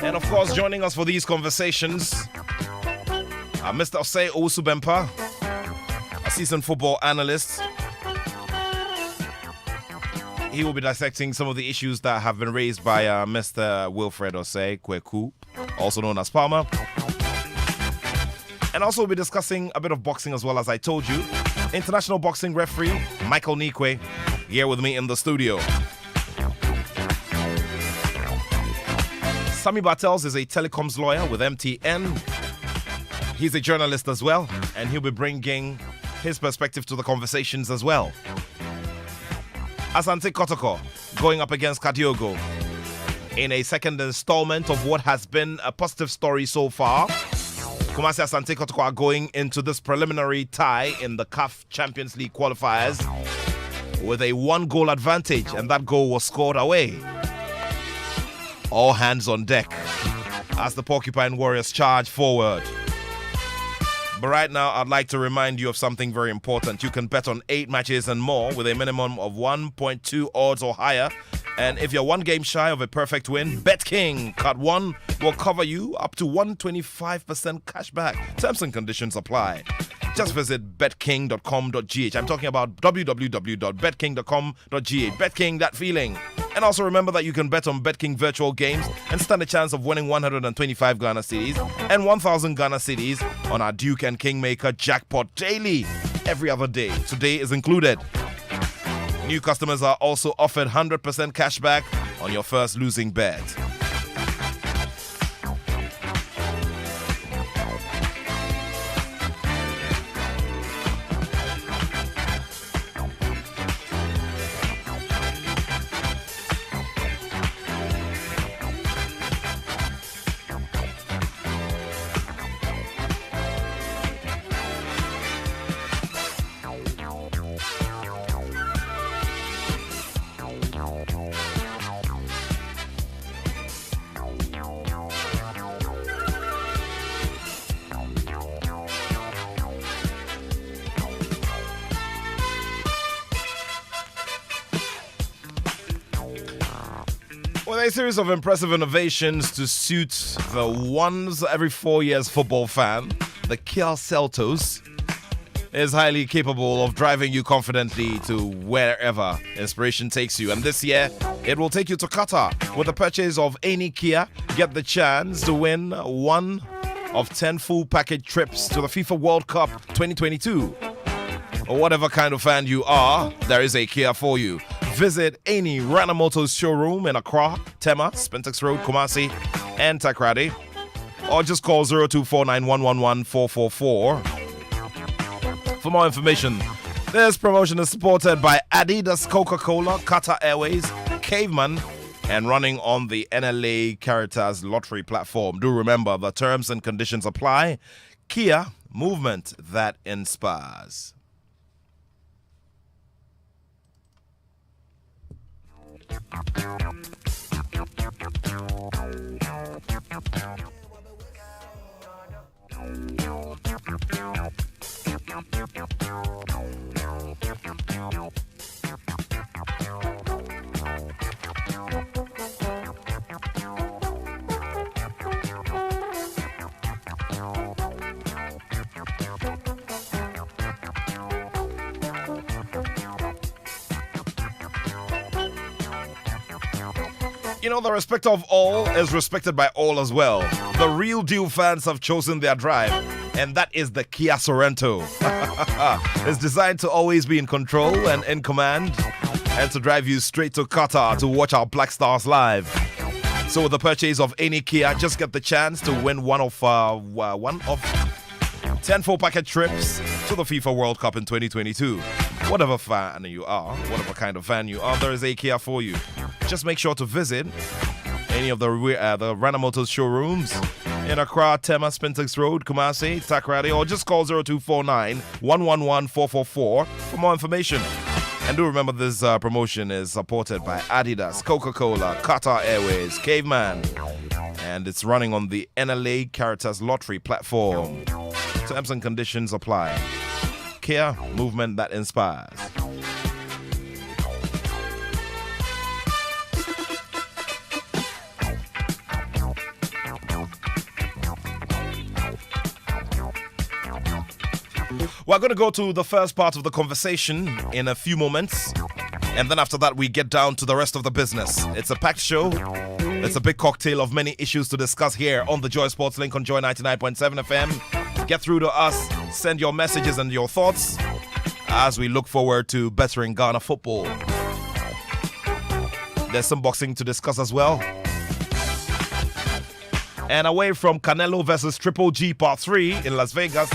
And of course, joining us for these conversations, Mr. Osei Owusu-Bempah, a seasoned football analyst. He will be dissecting some of the issues that have been raised by Mr. Wilfred Osei Kweku, also known as Palmer. And also we'll be discussing a bit of boxing as well, as I told you. International boxing referee Michael Nikwe here with me in the studio. Sammy Bartels is a telecoms lawyer with MTN. He's a journalist as well, and he'll be bringing his perspective to the conversations as well. Asante Kotoko going up against Kadiogo in a second installment of what has been a positive story so far. Kumasi Asante Kotoko are going into this preliminary tie in the CAF Champions League qualifiers with a 1-goal advantage, and that goal was scored away. All hands on deck as the Porcupine Warriors charge forward. But right now, I'd like to remind you of something very important. You can bet on 8 matches and more with a minimum of 1.2 odds or higher. And if you're one game shy of a perfect win, BetKing Card 1 will cover you up to 125% cashback. Terms and conditions apply. Just visit betking.com.gh. I'm talking about www.betking.com.gh. BetKing, that feeling. And also remember that you can bet on BetKing virtual games and stand a chance of winning 125 Ghana cedis and 1,000 Ghana cedis on our Duke and Kingmaker jackpot daily, every other day. Today is included. New customers are also offered 100% cashback on your first losing bet. With a series of impressive innovations to suit the once every 4 years football fan, the Kia Seltos is highly capable of driving you confidently to wherever inspiration takes you. And this year, it will take you to Qatar. With the purchase of any Kia, get the chance to win one of 10 full package trips to the FIFA World Cup 2022. Or whatever kind of fan you are, there is a Kia for you. Visit any Rana Motors showroom in Accra, Tema, Spintex Road, Kumasi, and Takrady. Or just call 0249111444. For more information, this promotion is supported by Adidas, Coca-Cola, Qatar Airways, Caveman, and running on the NLA Caritas Lottery platform. Do remember, the terms and conditions apply. Kia, movement that inspires. You know, the respect of all is respected by all as well. The real deal fans have chosen their drive, and that is the Kia Sorento. It's designed to always be in control and in command, and to drive you straight to Qatar to watch our Black Stars live. So with the purchase of any Kia, just get the chance to win one of 10 full package trips to the FIFA World Cup in 2022. Whatever fan you are, whatever kind of fan you are, there is a Kia for you. Just make sure to visit any of the Rana Motors showrooms in Accra, Tema, Spintex Road, Kumasi, Takrady, or just call 0249111444 for more information. And do remember this promotion is supported by Adidas, Coca-Cola, Qatar Airways, Caveman, and it's running on the NLA Caritas Lottery platform. Terms and conditions apply. Kia, movement that inspires. We're going to go to the first part of the conversation in a few moments. And then after that, we get down to the rest of the business. It's a packed show. It's a big cocktail of many issues to discuss here on the Joy Sports Link on Joy 99.7 FM. Get through to us. Send your messages and your thoughts as we look forward to bettering Ghana football. There's some boxing to discuss as well. And away from Canelo versus Triple G Part 3 in Las Vegas,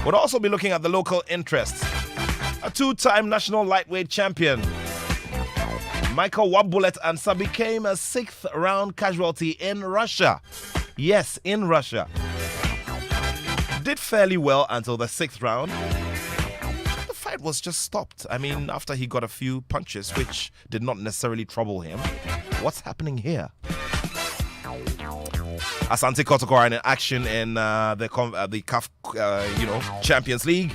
we'll also be looking at the local interests. A two-time national lightweight champion, Michael One-Bullet Ansah, became a sixth-round casualty in Russia. Yes, in Russia. Did fairly well until the sixth round. The fight was just stopped. I mean, after he got a few punches, which did not necessarily trouble him. What's happening here? Asante Kotoko are in action in the CAF, Champions League.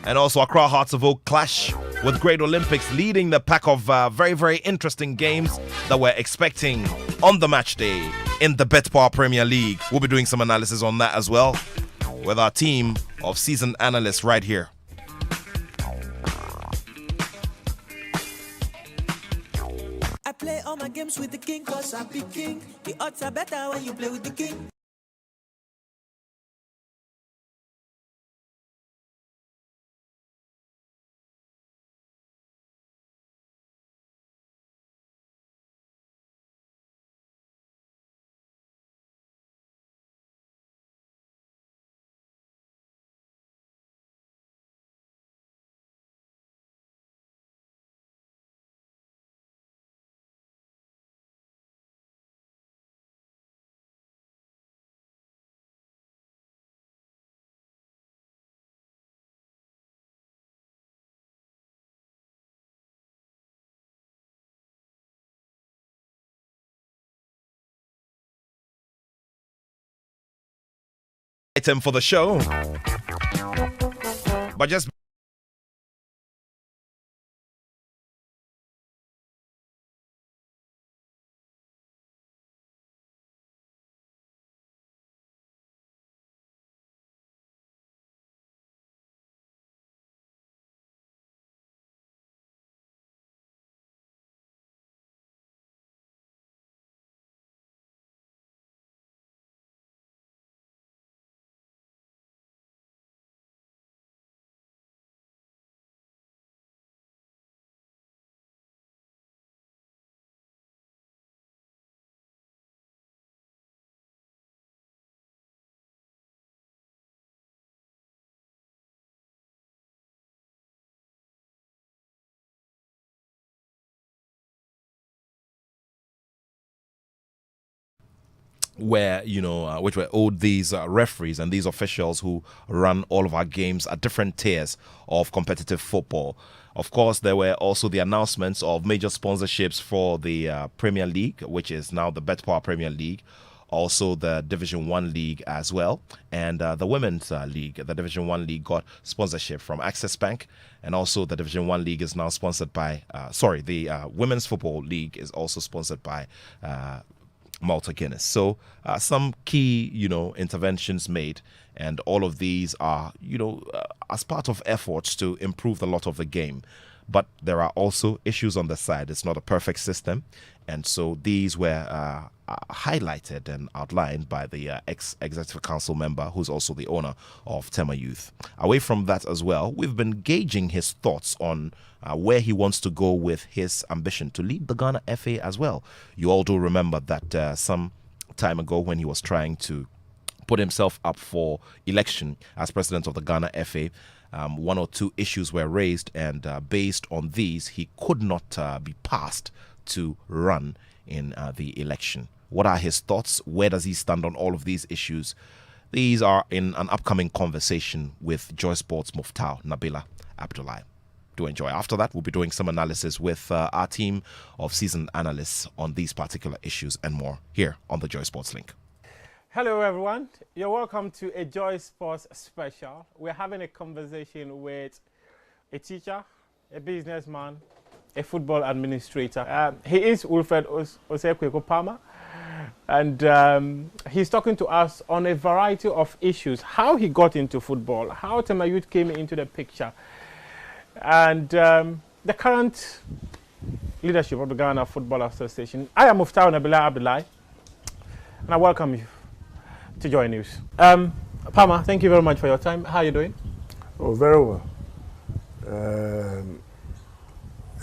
And also Accra Hearts of Oak clash with Great Olympics leading the pack of very, very interesting games that we're expecting on the match day in the Betpower Premier League. We'll be doing some analysis on that as well with our team of seasoned analysts right here. I play all my games with the king, cause I be king. The odds are better when you play with the king. Item for the show, but just where, which were owed these referees and these officials who run all of our games at different tiers of competitive football. Of course, there were also the announcements of major sponsorships for the Premier League, which is now the Betpower Premier League. Also the Division 1 League as well. And the Women's League, the Division 1 League got sponsorship from Access Bank. And also the Division 1 League is now sponsored by, the Women's Football League is also sponsored by Malta Guinness. So some key, interventions made, and all of these are, as part of efforts to improve the lot of the game. But there are also issues on the side. It's not a perfect system. And so these were highlighted and outlined by the ex-executive council member, who's also the owner of Tema Youth. Away from that as well, we've been gauging his thoughts on where he wants to go with his ambition to lead the Ghana FA as well. You all do remember that some time ago when he was trying to put himself up for election as president of the Ghana FA, one or two issues were raised, and based on these, he could not be passed to run in the election. What are his thoughts? Where does he stand on all of these issues? These are in an upcoming conversation with Joy Sports Muftau Nabila Abdullahi. Do enjoy. After that, we'll be doing some analysis with our team of seasoned analysts on these particular issues and more here on the Joy Sports Link. Hello everyone, you're welcome to a Joy Sports special. We're having a conversation with a teacher, a businessman, a football administrator. He is Wilfred Osekweko Palmer. And he's talking to us on a variety of issues, how he got into football, how Tema Youth came into the picture, and the current leadership of the Ghana Football Association. I am Muftau Nabila Abdullahi, and I welcome you to Joy News. Pama, thank you very much for your time. How are you doing? Oh, very well.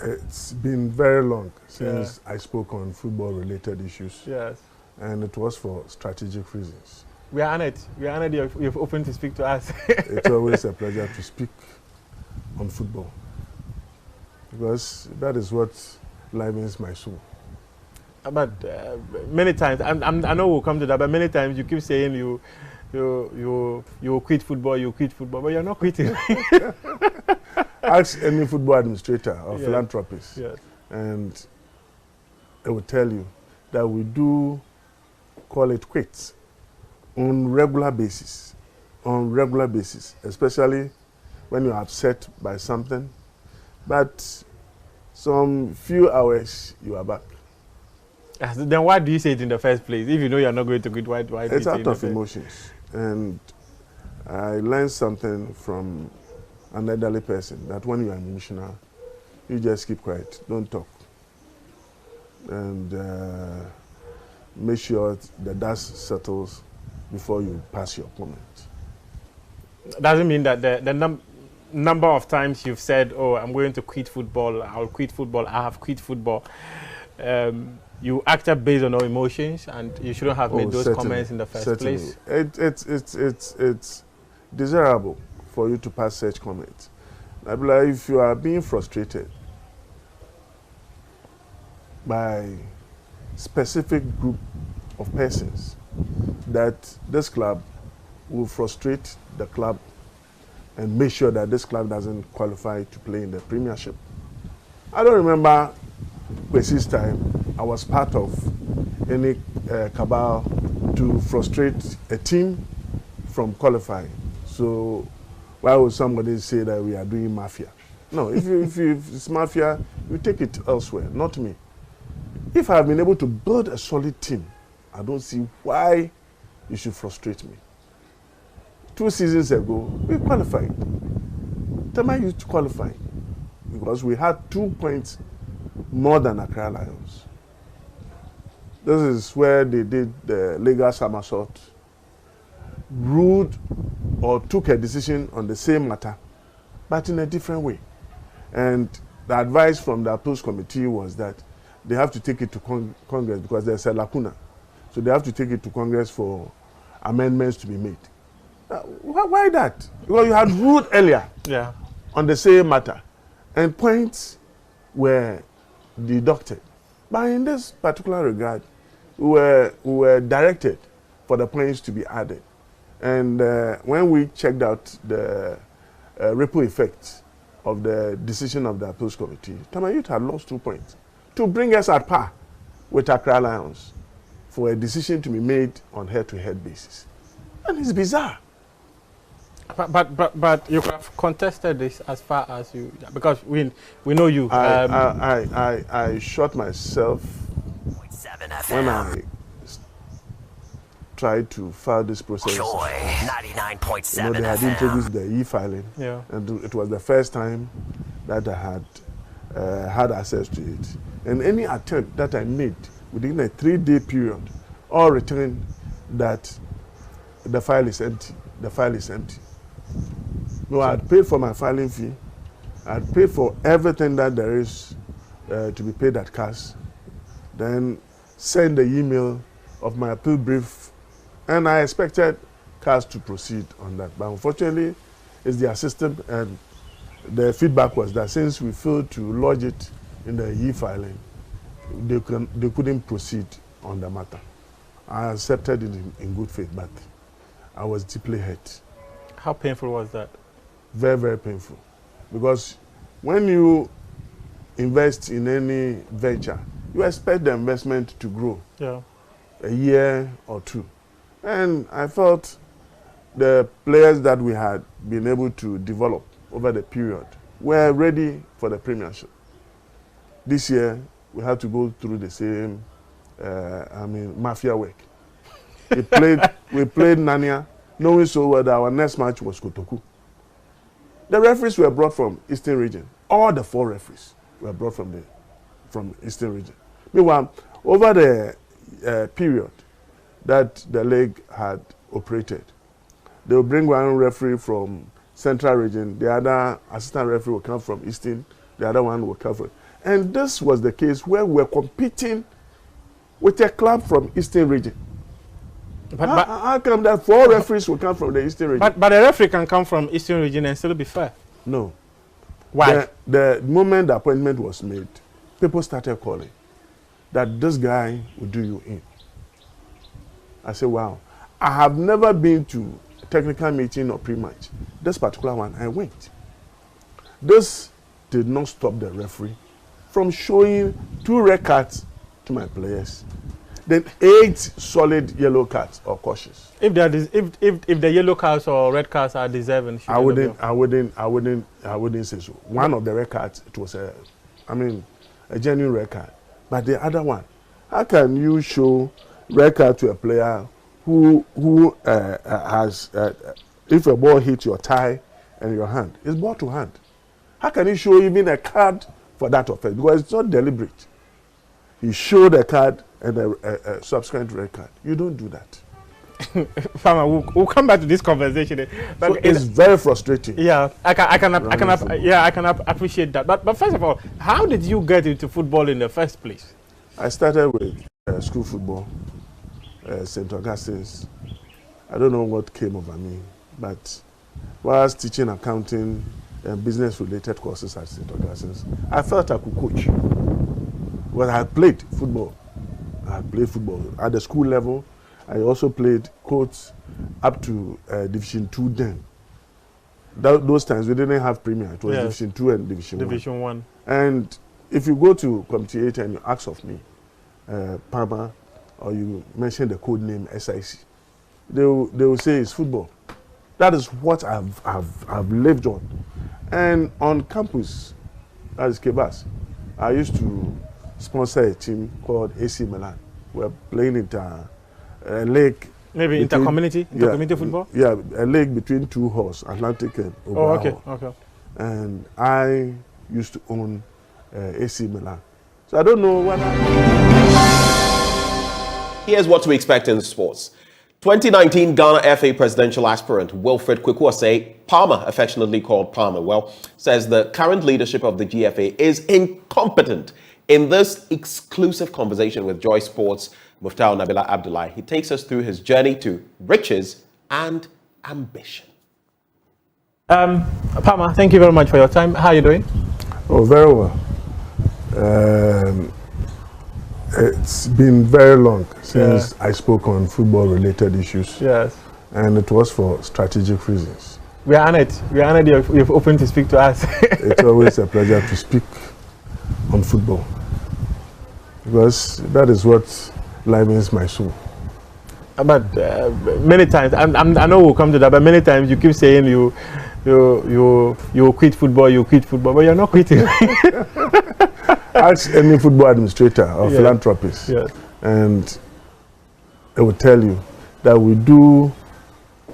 It's been very long since I spoke on football-related issues. Yes. And it was for strategic reasons. We are honored. We are honored you've opened to speak to us. It's always a pleasure to speak on football, because that is what livens my soul. But many times, I know we'll come to that, but many times you keep saying you quit football, but you're not quitting. Ask any football administrator or philanthropist, and they will tell you that we do call it quits on regular basis, especially when you're upset by something. But some few hours, you are back. Then why do you say it in the first place? If you know you're not going to quit, why do you say it? It's out of emotions. And I learned something from an elderly person, that when you are emotional, you just keep quiet, don't talk. And make sure the dust settles before you pass your comment. Doesn't mean that the number of times you've said, oh, I'm going to quit football, I'll quit football, I have quit football. You acted based on your emotions, and you shouldn't have made those comments in the first place. It's desirable for you to pass such comments. If you are being frustrated by specific group of persons, that this club will frustrate the club and make sure that this club doesn't qualify to play in the Premiership. I don't remember Kwesi's time I was part of any cabal to frustrate a team from qualifying. So why would somebody say that we are doing mafia? No, if it's mafia, you take it elsewhere, not me. If I have been able to build a solid team, I don't see why you should frustrate me. 2 seasons ago, we qualified. Tema Youth qualified because we had 2 points more than Accra Lions. This is where they did the legal somersault, ruled or took a decision on the same matter, but in a different way. And the advice from the appeals committee was that they have to take it to Congress because there's a lacuna. So they have to take it to Congress for amendments to be made. Why that? Because you had ruled earlier on the same matter, and points were deducted. But in this particular regard, we were directed for the points to be added. And when we checked out the ripple effect of the decision of the appeals committee, Tema Youth had lost 2 points to bring us at par with Accra Lions for a decision to be made on head-to-head basis. And it's bizarre. But you have contested this as far as you, because we know you. I shot myself when I tried to file this process. Joy 99.7 they had introduced the e-filing, and it was the first time that I had had access to it. And any attempt that I made within a 3-day period, all returned that the file is empty. The file is empty. No, I had paid for my filing fee. I had paid for everything that there is to be paid at CAS. Then send the email of my appeal brief, and I expected CAS to proceed on that. But unfortunately, it's their system, and the feedback was that since we failed to lodge it in the e-filing, they couldn't proceed on the matter. I accepted it in good faith, but I was deeply hurt. How painful was that? Very, very painful. Because when you invest in any venture, you expect the investment to grow a year or two. And I felt the players that we had been able to develop over the period were ready for the Premiership. This year, we had to go through the same mafia work. We played Nania, knowing so well that our next match was Kotoku. The referees were brought from Eastern Region. All the 4 referees were brought from Eastern Region. Meanwhile, over the period that the league had operated, they will bring one referee from Central Region, the other assistant referee will come from Eastern, the other one will come from. And this was the case where we were competing with a club from Eastern Region. But how come that 4 referees will come from the Eastern Region? But a referee can come from Eastern Region and still be fair. No. Why? The moment the appointment was made, people started calling that this guy will do you in. I said, wow. I have never been to a technical meeting or pre-match. This particular one, I went. This did not stop the referee from showing 2 red cards to my players. Then 8 solid yellow cards or cautions. If the yellow cards or red cards are deserving, I wouldn't say so. One of the red cards, it was a genuine red card. But the other one, how can you show red card to a player who has if a ball hits your thigh and your hand, it's ball to hand. How can you show even a card for that offense? Because it's not deliberate. You show the card and a subsequent red card. You don't do that. Farmer, we'll come back to this conversation. But so it's very frustrating. Yeah, I can appreciate that. But first of all, how did you get into football in the first place? I started with school football, St. Augustine's. I don't know what came over me, but whilst teaching accounting and business-related courses at St. Augustine's, I felt I could coach. Well, I had played football. At the school level. I also played coach up to Division 2 then. Those times we didn't have Premier. It was Division 2 and Division 1. And if you go to Committee 8 and you ask of me, Parma, or you mention the code name SIC, they will say it's football. That is what I've lived on. And on campus, that is Kebas, I used to sponsor a team called AC Milan. We're playing in a league. Maybe intercommunity football? Yeah, a league between 2 halls, Atlantic and Oberhall. Okay. And I used to own AC Milan. So I don't know what Here's what to expect in sports. 2019 Ghana FA presidential aspirant Wilfred Kwekuase, Palmer, affectionately called Palmer, says the current leadership of the GFA is incompetent. In this exclusive conversation with Joy Sports, Muftau Nabila Abdullahi, he takes us through his journey to riches and ambition. Palmer, thank you very much for your time. How are you doing? Oh, very well. It's been very long since I spoke on football-related issues. Yes. And it was for strategic reasons. We are honored. You've opened to speak to us. It's always a pleasure to speak on football, because that is what livens my soul. But many times, I know we'll come to that, but many times you keep saying you quit football, but you're not quitting. Ask any football administrator or philanthropist, and they will tell you that we do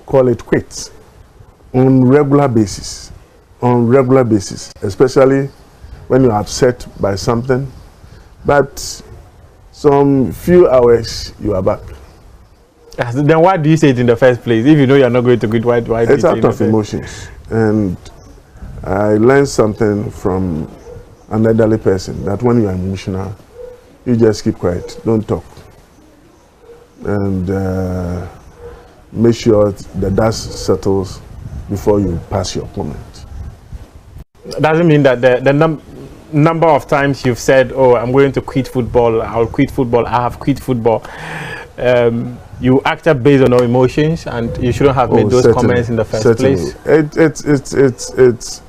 call it quits on regular basis, especially when you're upset by something, but some few hours you are back. Then why do you say it in the first place? If you know you're not going to quit, why do it's out of emotions. And I learned something from an elderly person, that when you are emotional, you just keep quiet, don't talk. And make sure the dust settles before you pass your comment. Doesn't mean that the number of times you've said, oh, I'm going to quit football, I'll quit football, I have quit football. You acted based on your emotions, and you shouldn't have made those comments in the first place. It's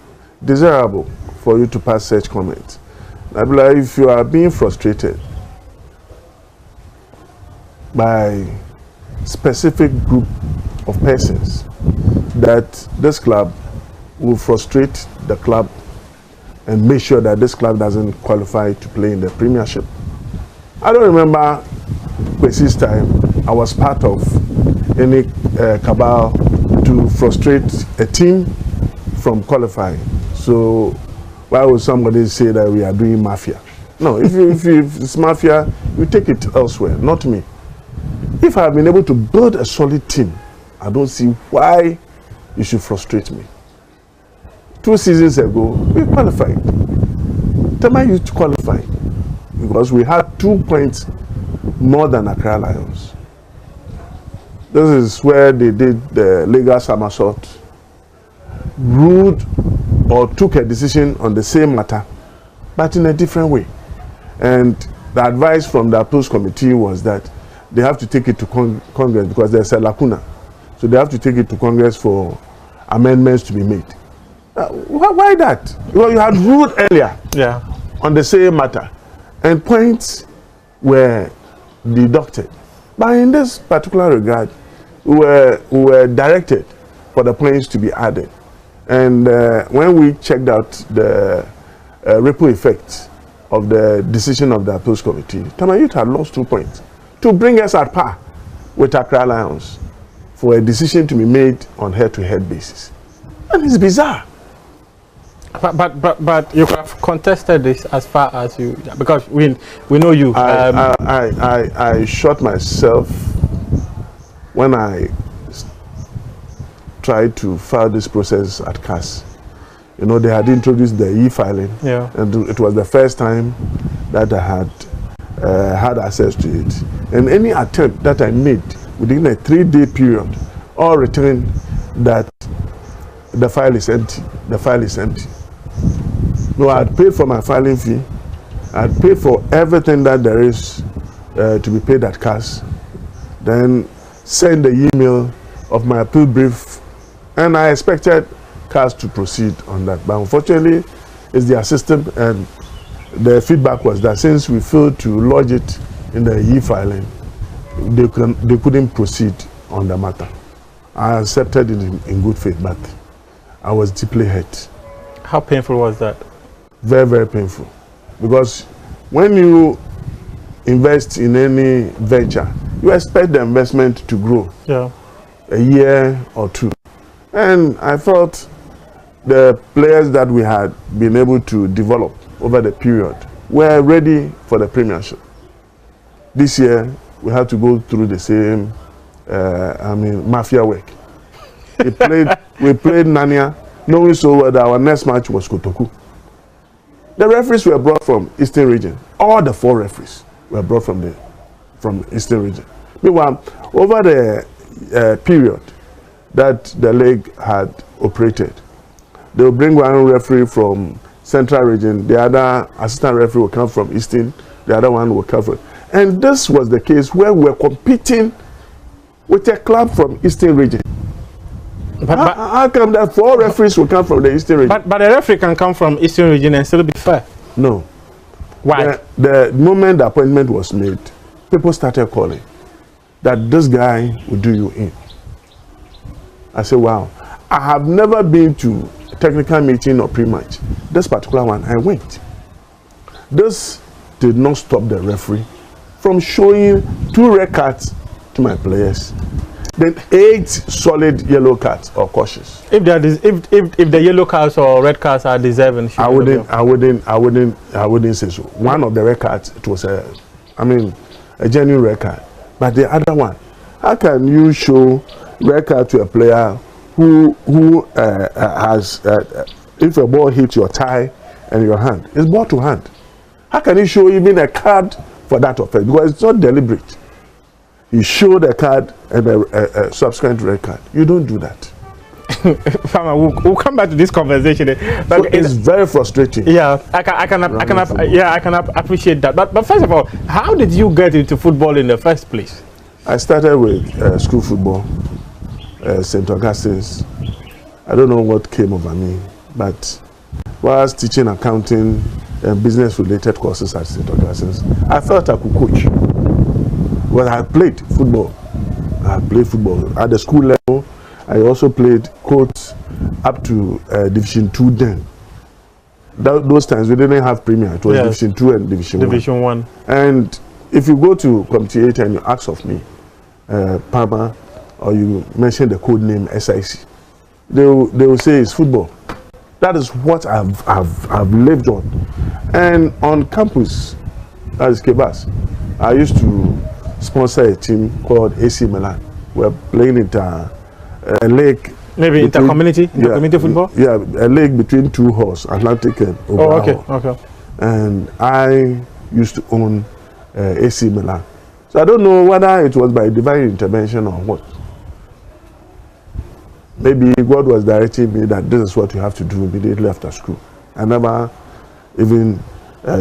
desirable for you to pass such comments. If you are being frustrated by specific group of persons, that this club will frustrate the club and make sure that this club doesn't qualify to play in the Premiership, I don't remember Kwesi's time. I was part of any cabal to frustrate a team from qualifying. So why would somebody say that we are doing mafia? No, if it's mafia, you take it elsewhere, not me. If I have been able to build a solid team, I don't see why you should frustrate me. 2 seasons ago, we qualified. Tema used qualified because we had 2 points more than Accra Lions. This is where they did the legal somersault, ruled or took a decision on the same matter, but in a different way. And the advice from the appeals committee was that they have to take it to Congress because there's a lacuna. So they have to take it to Congress for amendments to be made. Why that? Well, you had ruled earlier on the same matter, and points were deducted. But in this particular regard, we were directed for the points to be added. And when we checked out the ripple effect of the decision of the appeals committee, Tamayut had lost 2 points to bring us at par with Accra Lions for a decision to be made on head-to-head basis. And it's bizarre. But you have contested this as far as you, because we know you. I shot myself when I tried to file this process at CAS. You know, they had introduced the e-filing, and it was the first time that I had had access to it. And any attempt that I made within a 3-day period, all returned that the file is empty. The file is empty. No, I had paid for my filing fee. I had paid for everything that there is to be paid at CAS. Then send the email of my appeal brief, and I expected CAS to proceed on that. But unfortunately, it's their system, and the feedback was that since we failed to lodge it in the e-filing, they couldn't proceed on the matter. I accepted it in good faith, but I was deeply hurt. How painful was that? Very, very painful. Because when you invest in any venture, you expect the investment to grow a year or 2. And I felt the players that we had been able to develop over the period were ready for the premiership. This year, we had to go through the same, mafia work. We played Nania, knowing so well that our next match was Kotoku. The referees were brought from Eastern Region. All the 4 referees were brought from Eastern Region. Meanwhile, over the period that the league had operated, they will bring one referee from Central Region, the other assistant referee will come from Eastern, the other one will come from. And this was the case where we were competing with a club from Eastern Region. But how come that 4 referees will come from the Eastern Region? But a referee can come from Eastern Region and still be fair. No. Why? The moment the appointment was made, people started calling that this guy will do you in. I said, wow. I have never been to a technical meeting or pre-match. This particular one, I went. This did not stop the referee from showing 2 red cards to my players. Then 8 solid yellow cards or cautions. If the yellow cards or red cards are deserving, I wouldn't say so. One of the red cards, it was a genuine red card. But the other one, how can you show red card to a player who has if a ball hits your thigh and your hand, it's ball to hand. How can you show even a card for that offense? Because it's not deliberate. You show the card and a subsequent red card. You don't do that. Farmer, we'll come back to this conversation. So it's very frustrating. Yeah, I can appreciate that. But first of all, how did you get into football in the first place? I started with school football, St. Augustine's. I don't know what came over me, but whilst teaching accounting and business-related courses at St. Augustine's, I felt I could coach. Well, I had played football. At the school level. I also played coach up to Division 2 then. Those times we didn't have Premier. It was Division 2 and Division 1. Division 1. And if you go to Committee 8 and you ask of me, Palmer, or you mention the code name SIC, they will say it's football. That is what I've lived on. And on campus, that is Kebas, I used to sponsor a team called AC Milan. We're playing in a league. Maybe intercommunity football? Yeah, a league between two halls, Atlantic and Oberhall. Okay. And I used to own AC Milan. So I don't know whether it was by divine intervention or what. Maybe God was directing me that this is what you have to do immediately after school. I never even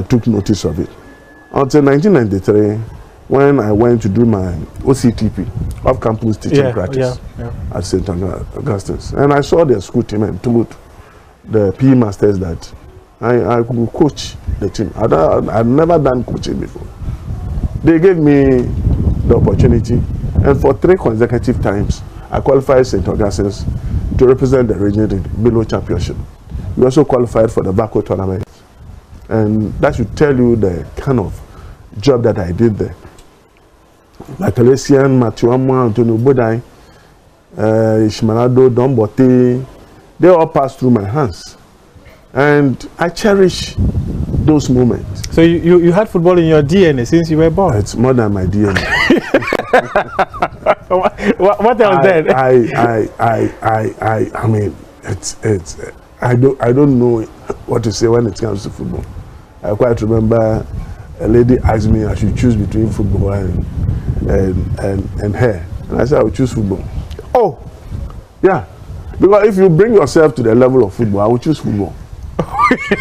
took notice of it. Until 1993, when I went to do my OCTP, off-campus teaching practice at St. Augustine's. And I saw the school team and told the PE masters that I could coach the team. I'd never done coaching before. They gave me the opportunity, and for 3 consecutive times, I qualified St. Augustine's to represent the region in below championship. We also qualified for the Baco tournament. And that should tell you the kind of job that I did there. Like Alessian, Matuama, Antonio Bodai, Ishmanado, Don Bote, they all passed through my hands. And I cherish those moments. So you had football in your DNA since you were born? It's more than my DNA. what else then? I mean, I don't know what to say when it comes to football. I quite remember a lady asked me I should choose between football and hair, and I said I would choose football. Oh, yeah, because if you bring yourself to the level of football, I would choose football.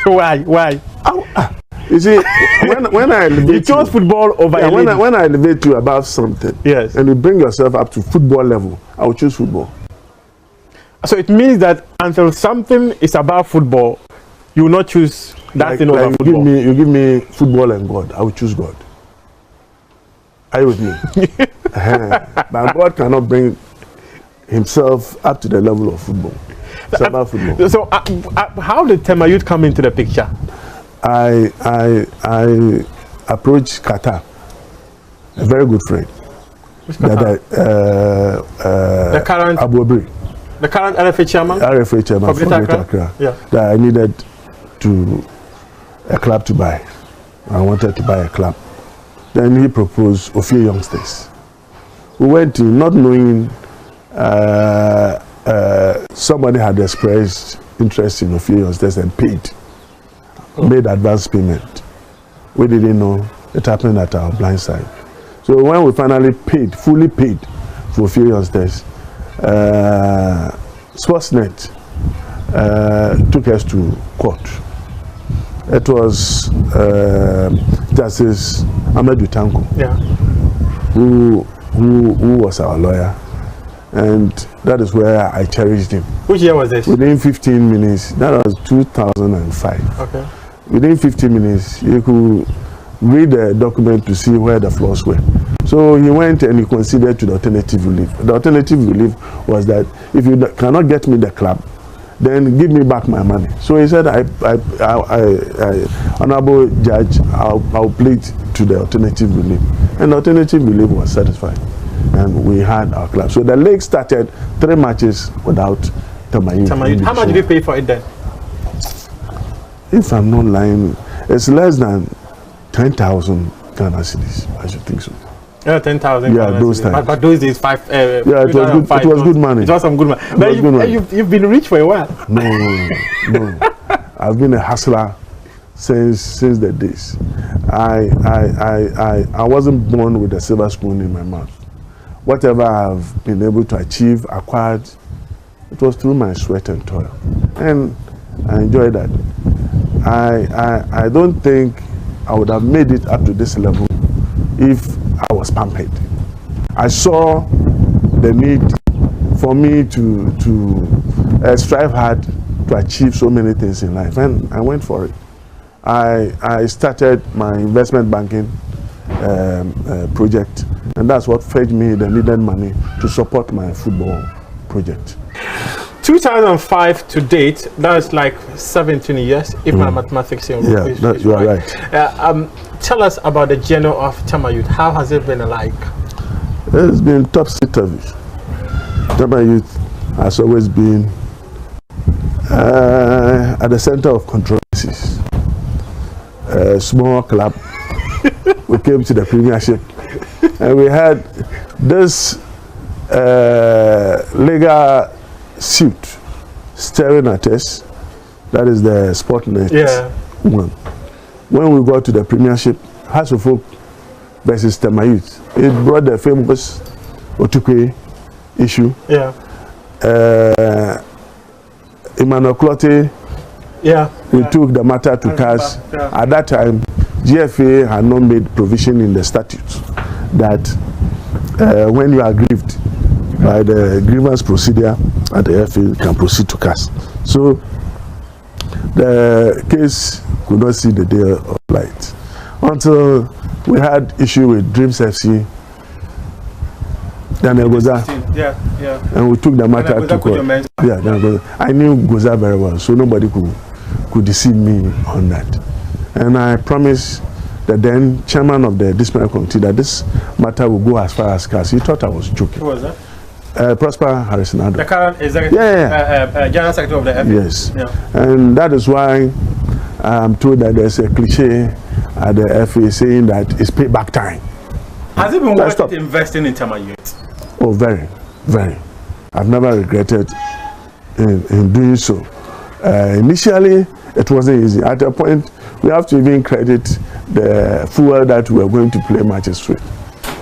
Why? You see, when I elevate you chose football over when I elevate you above something, yes, and you bring yourself up to football level, I will choose football. So it means that until something is above football, you will not choose that thing over football. You give me football and God, I will choose God. Are you with me? But God cannot bring himself up to the level of football. It's about football. So how did Tema Youth come into the picture? I approached Qatar, a very good friend. The current Abu Abri. The current RFA chairman? RFA chairman for Greater Accra. Yeah. That I needed a club to buy. I wanted to buy a club. Then he proposed a few youngsters. We went in not knowing somebody had expressed interest in a few youngsters and paid. Made advance payment. We didn't know it happened at our blind side. So when we finally paid, fully paid for a few youngsters, Sportsnet took us to court. It was Justice Amadou Tanko, who was our lawyer, and that is where I cherished him. Which year was this? Within 15 minutes, that was 2005. Okay. Within 15 minutes, you could read the document to see where the flaws were. So he went and he considered to the alternative relief. The alternative relief was that if you cannot get me the club, then give me back my money. So he said, Honorable Judge, I'll plead to the alternative relief. And the alternative relief was satisfied. And we had our club. So the league started 3 matches without Tema Youth. How much did you pay for it then? If I'm not lying, it's less than 10,000 Ghana cedis. I should think so. Yeah, 10,000. Yeah, those times. But those days, yeah, it was good. It was good money. It was some good money. But you've been rich for a while. No. I've been a hustler since the days. I wasn't born with a silver spoon in my mouth. Whatever I've been able to achieve, acquired, it was through my sweat and toil, and I enjoy that. I don't think I would have made it up to this level if I was pampered. I saw the need for me to strive hard to achieve so many things in life, and I went for it. I started my investment banking project, and that's what fed me the needed money to support my football project. 2005 to date, that's like 17 years, if my mathematics is you are right. Tell us about the journey of Tema Youth. How has it been like? It's been topsy-turvy. Tema Youth has always been at the center of controversies. A small club. We came to the Premiership, and we had this legal suit staring at us. That is the Sportnet one. When we got to the Premiership, House of Folk versus Tema Youth, it brought the famous Otukwe issue. Yeah. Emmanuel Clotte, we took the matter to CAS. At that time, GFA had not made provision in the statutes that when you are aggrieved by the grievance procedure at the FA, you can proceed to CAS. So the case could not see the day of light until we had issue with Dreams FC. Daniel Goza, and we took the matter to court. I knew Goza very well, so nobody could deceive me on that. And I promised the then chairman of the disciplinary committee that this matter will go as far as CAS. He thought I was joking. Who was that? Prosper Harrison Addo. The current executive, general secretary of the FA. Yes. And that is why I'm told that there's a cliche at the FA saying that it's payback time. Has it been worth it investing in Tema Youth? Oh, very, very. I've never regretted in doing so. Initially, it wasn't easy. At a point, we have to even credit the fuel that we are going to play matches with.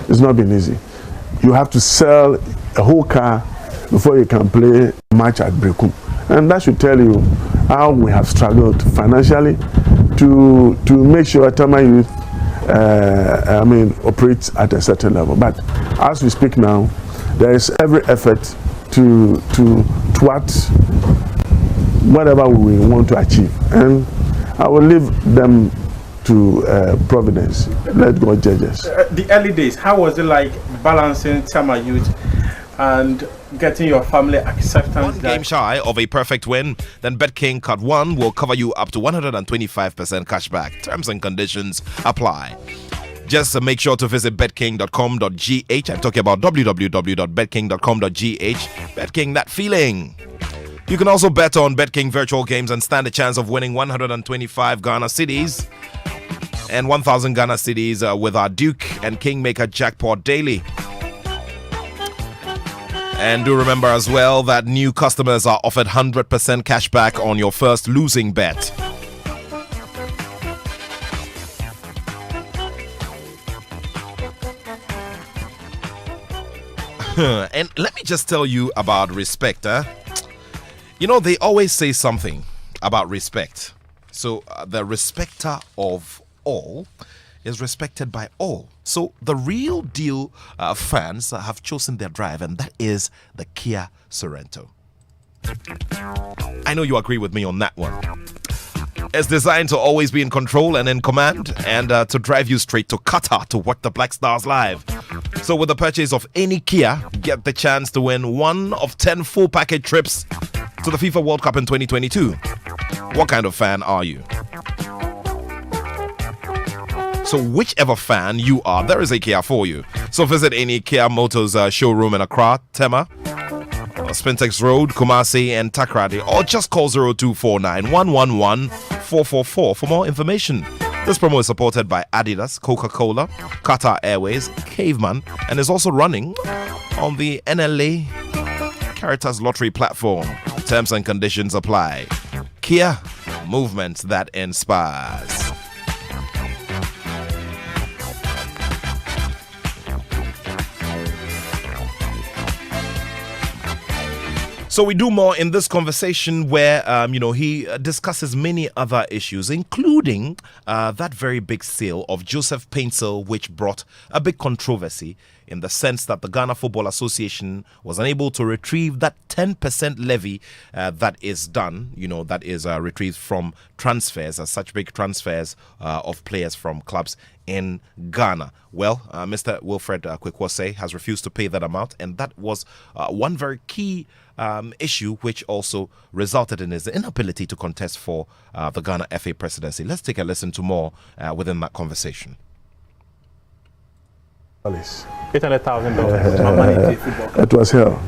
It's not been easy. You have to sell a whole car before you can play a match at Brekum. And that should tell you how we have struggled financially to make sure Tema Youth operates at a certain level. But as we speak now, there is every effort to thwart whatever we want to achieve. And I will leave them to Providence. Let God judge us. The early days, how was it like balancing Tema Youth and getting your family acceptance? One game shy of a perfect win, then BetKing Cut 1 will cover you up to 125% cashback. Terms and conditions apply. Just make sure to visit betking.com.gh. I'm talking about www.betking.com.gh. BetKing, that feeling. You can also bet on BetKing virtual games and stand a chance of winning 125 Ghana cedis and 1,000 Ghana cedis with our Duke and Kingmaker jackpot daily. And do remember as well that new customers are offered 100% cashback on your first losing bet. And let me just tell you about respect. You know, they always say something about respect. So the respecter of all is respected by all. So the real deal fans have chosen their drive, and that is the Kia Sorento. I know you agree with me on that one. It's designed to always be in control and in command, and to drive you straight to Qatar to watch the Black Stars live. So with the purchase of any Kia, get the chance to win one of 10 full package trips to the FIFA World Cup in 2022. What kind of fan are you? So whichever fan you are, there is a Kia for you. So visit any Kia Motors showroom in Accra, Tema, Spintex Road, Kumasi and Takrady, or just call 0249 111 444 for more information. This promo is supported by Adidas, Coca-Cola, Qatar Airways, Caveman, and is also running on the NLA Caritas Lottery platform. Terms and conditions apply. Kia, movement that inspires. So we do more in this conversation where, he discusses many other issues, including that very big sale of Joseph Paintsel, which brought a big controversy in the sense that the Ghana Football Association was unable to retrieve that 10% levy that is done, that is retrieved from transfers, as such big transfers of players from clubs in Ghana. Well, Mr. Wilfred Kwekwose has refused to pay that amount, and that was one very key issue which also resulted in his inability to contest for the Ghana FA presidency. Let's take a listen to more within that conversation. $800,000. It was hell.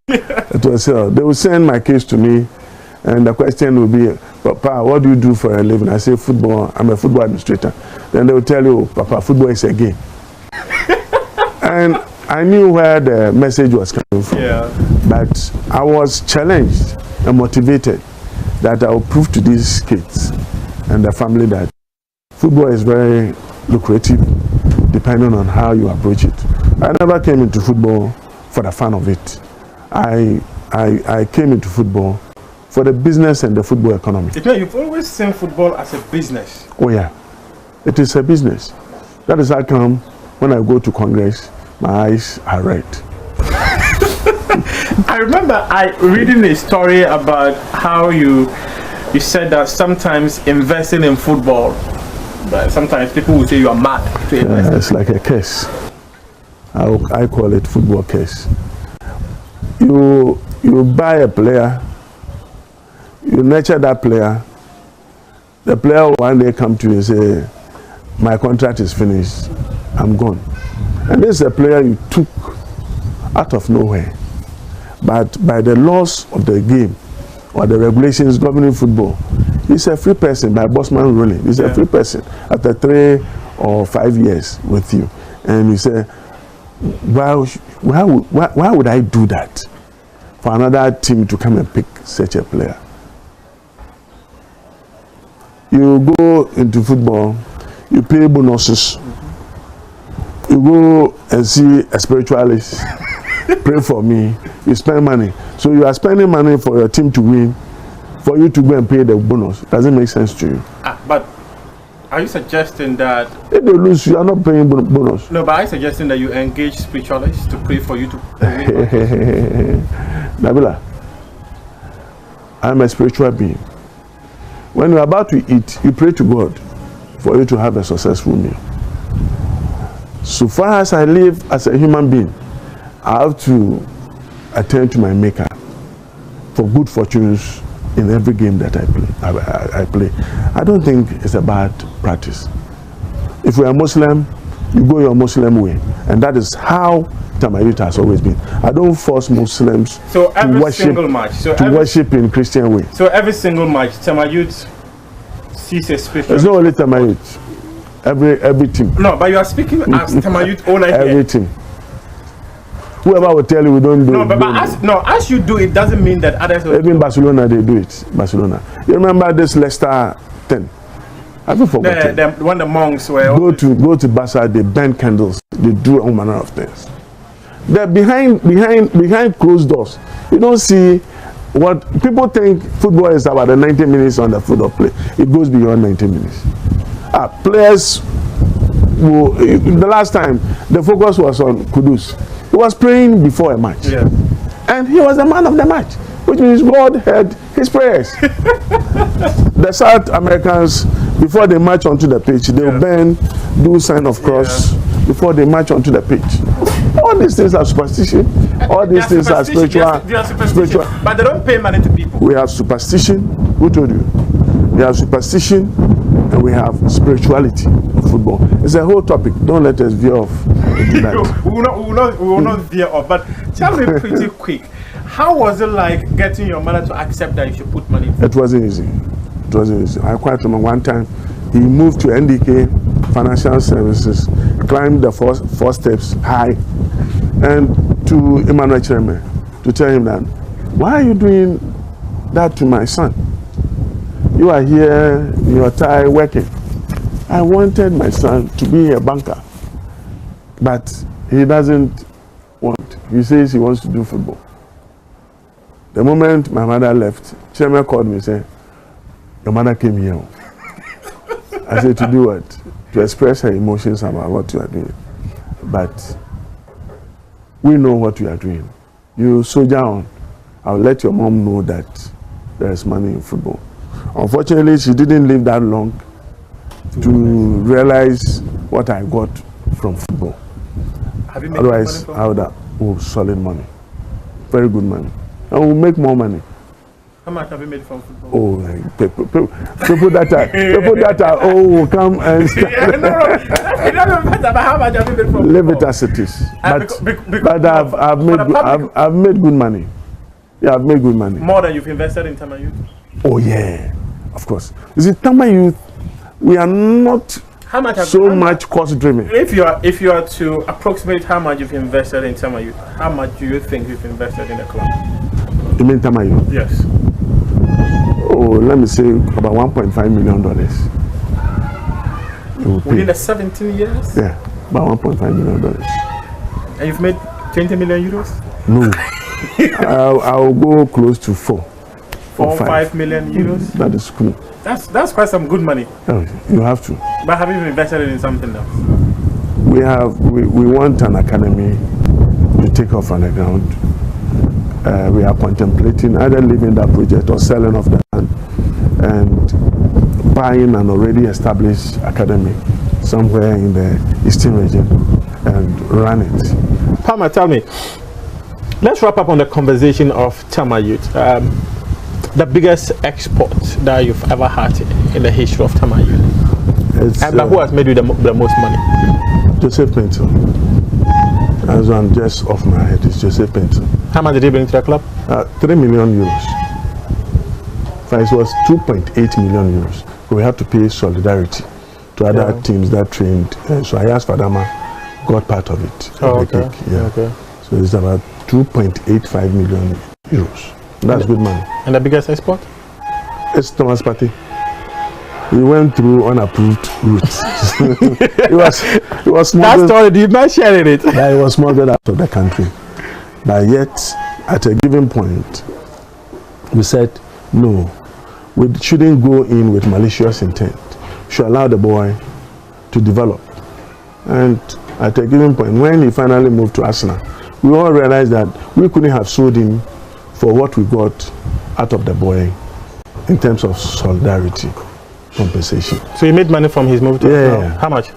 It was hell. They will send my case to me, and the question will be, Papa, what do you do for a living? I say, football. I'm a football administrator. Then they will tell you, Papa, football is a game. And I knew where the message was coming from. Yeah. But I was challenged and motivated that I will prove to these kids and the family that football is very lucrative, depending on how you approach it. I never came into football for the fun of it. I came into football for the business and the football economy. You've always seen football as a business. Oh yeah, it is a business. That is how come when I go to Congress, my eyes are red. I remember reading a story about how you said that sometimes investing in football, but sometimes people will say you are mad to invest. It's like a curse. I call it football curse. You buy a player, you nurture that player, the player will one day come to you and say, my contract is finished, I'm gone. And this is a player you took out of nowhere. But by the laws of the game or the regulations governing football, he's a free person by Bossman ruling. He's a free person after 3 or 5 years with you. And you say, why would I do that for another team to come and pick such a player? You go into football, you pay bonuses, you go and see a spiritualist, pray for me, you spend money. So you are spending money for your team to win, for you to go and pay the bonus. Doesn't make sense to you. But are you suggesting that if they lose, you are not paying bonus? No, but are you suggesting that you engage spiritualists to pray for you to win? Nabila, I'm a spiritual being. When you're about to eat, you pray to God for you to have a successful meal. So far as I live as a human being, I have to attend to my maker for good fortunes in every game that I play. I don't think it's a bad practice. If you're a Muslim, you go your Muslim way. And that is how Tamayut has always been. I don't force Muslims to worship, worship in Christian way. So every single match, Tamayut sees a special. There's not only Tamayut. Every team. No, but you are speaking as Tamayut owner here. Every team. Whoever will tell you we don't do no, it. But as you do it doesn't mean that others will. Even Barcelona, they do it. Barcelona. You remember this Leicester 10? Have you forgotten? When the monks were. Go to Barca, they burn candles. They do all manner of things. They're behind closed doors. You don't see what people think football is about the 90 minutes on the field of play. It goes beyond 90 minutes. Players the last time the focus was on Kudus. He was praying before a match. Yeah. And he was the man of the match, which means God heard his prayers. The South Americans, before they march onto the pitch, they will bend, do sign of cross before they march onto the pitch. All these things are superstition. All these things are spiritual. Spiritual. But they don't pay money to people. We have superstition. Who told you? We have superstition and we have spirituality of football. It's a whole topic. Don't let us veer off into that. we will not veer off. But tell me pretty quick, how was it like getting your mother to accept that you should put money? It wasn't easy. It wasn't easy. I quite remember one time he moved to NDK Financial Services, climbed the four steps high, and to Emmanuel Chairman to tell him that, why are you doing that to my son? You are here in your tie working. I wanted my son to be a banker, but he doesn't want. He says he wants to do football. The moment my mother left, Chairman called me and said, your mother came here. I said, to do what? To express her emotions about what you are doing. But we know what we are doing. You soldier on. I'll let your mom know that there is money in football. Unfortunately, she didn't live that long to realize what I got from football. Have you made Otherwise, money I would have solid money, very good money, and we'll make more money. How much have you made from football? Oh, like, people that are come and It doesn't matter, but how much have you made from leave football? it as it is. Because But I've made good money. Yeah, I've made good money. More than you've invested in Tama Youth? Oh yeah, of course. You see, Tama Youth, we are not How much much cost driven. If you are to approximate how much you've invested in Tama Youth, how much do you think you've invested in the club? You mean Tama Youth? Yes. Oh, let me say about $1.5 million. Within the 17 years? Yeah, about $1.5 million. And you've made 20 million euros? No, I'll go close to 4 or 5 million euros? That is cool. That's quite some good money. Oh, you have to. But have you invested in something else? We want an academy to take off on the ground. We are contemplating either leaving that project or selling off the land and buying an already established academy somewhere in the eastern region and run it. Palmer, tell me, let's wrap up on the conversation of Tama Youth. The biggest export that you've ever had in the history of Tama Youth. But who has made you the most money? Joseph Pinto. As one just off my head is Joseph Pinto. How much did he bring to the club? 3 million euros. Price was 2.8 million euros. We had to pay solidarity to other teams that trained. So I asked Fadama, got part of it. Okay. Okay. So it's about 2.85 million euros. That's good money. And the biggest export? It's Thomas Partey. We went through unapproved routes. it was smuggled. That story, you might share it. That it was smuggled out of the country. But yet, at a given point, we said, no, we shouldn't go in with malicious intent. We should allow the boy to develop. And at a given point, when he finally moved to Arsenal, we all realized that we couldn't have sold him for what we got out of the boy in terms of solidarity compensation. So you made money from his move to Arsenal? How much?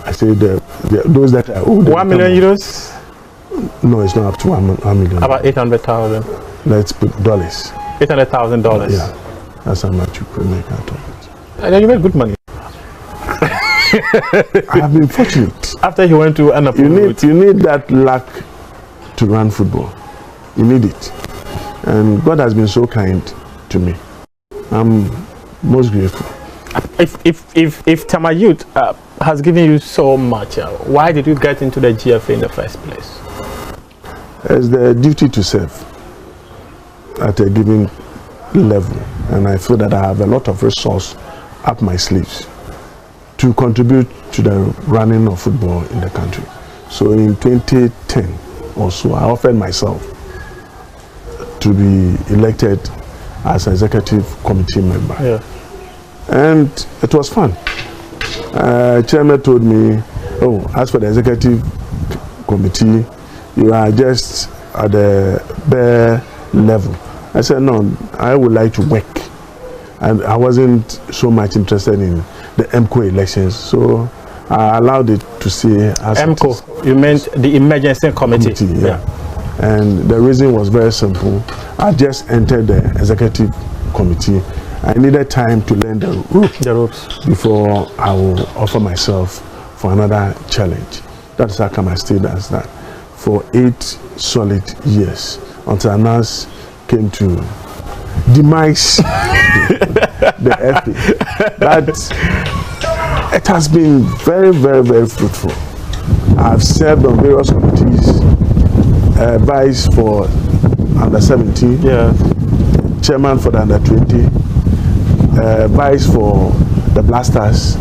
I say those that are owed. 1 million euros? No, it's not up to 1 million. About 800,000. Let's put dollars. $800,000. Yeah, that's how much you could make out of it. And then you made good money. I have been fortunate. After he went to unapproved. You need that luck to run football. You need it, and God has been so kind to me. I'm most grateful. If Tama Youth has given you so much, why did you get into the GFA in the first place? It's the duty to serve at a given level, and I feel that I have a lot of resource up my sleeves to contribute to the running of football in the country. So in 2010 or so, I offered myself to be elected as an executive committee member. Yeah. And it was fun. Chairman told me, oh, as for the executive committee, you are just at the bare level. I said, no, I would like to work. And I wasn't so much interested in the MCO elections, so I allowed it to see as MCO, you meant the emergency committee? Yeah. And the reason was very simple. I just entered the executive committee. I needed time to learn the ropes before I will offer myself for another challenge. That's how come I stayed as that for 8 solid years until Anas came to demise the FA. But it has been very, very, very fruitful. I've served on various committees, vice for under 17, chairman for the under 20, vice for the Blasters,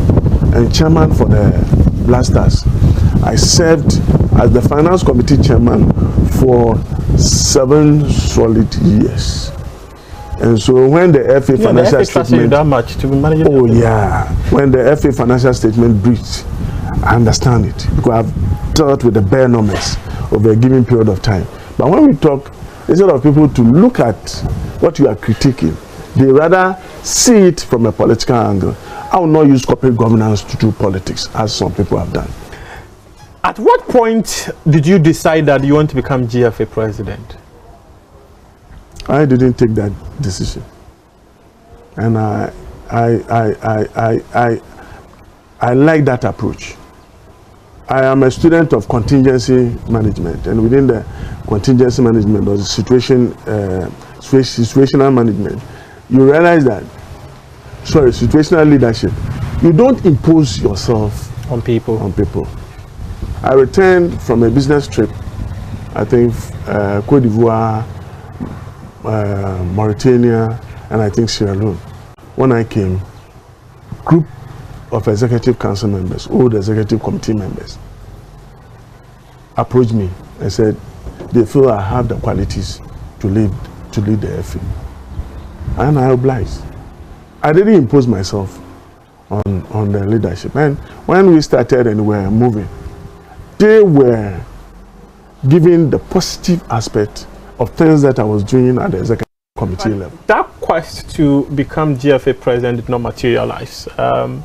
and chairman for the Blasters. I served as the finance committee chairman for 7 solid years. And so when the FA financial statement, that much to be managing. when the FA financial statement breached, I understand it because I've dealt with the bare numbers over a given period of time. But when we talk, instead of people to look at what you are critiquing, they rather see it from a political angle. I will not use corporate governance to do politics, as some people have done. At what point did you decide that you want to become GFA president? I didn't take that decision, and I like that approach. I am a student of contingency management, and within the contingency management or the situational management, you realize that, situational leadership, you don't impose yourself On people. I returned from a business trip, I think Côte d'Ivoire, Mauritania, and I think Sierra Leone. When I came, group of executive council members, old executive committee members, approached me and said they feel I have the qualities to lead the FA, and I obliged. I didn't impose myself on the leadership, and when we started and we were moving, they were giving the positive aspect of things that I was doing at the executive committee level. That quest to become GFA president did not materialize. In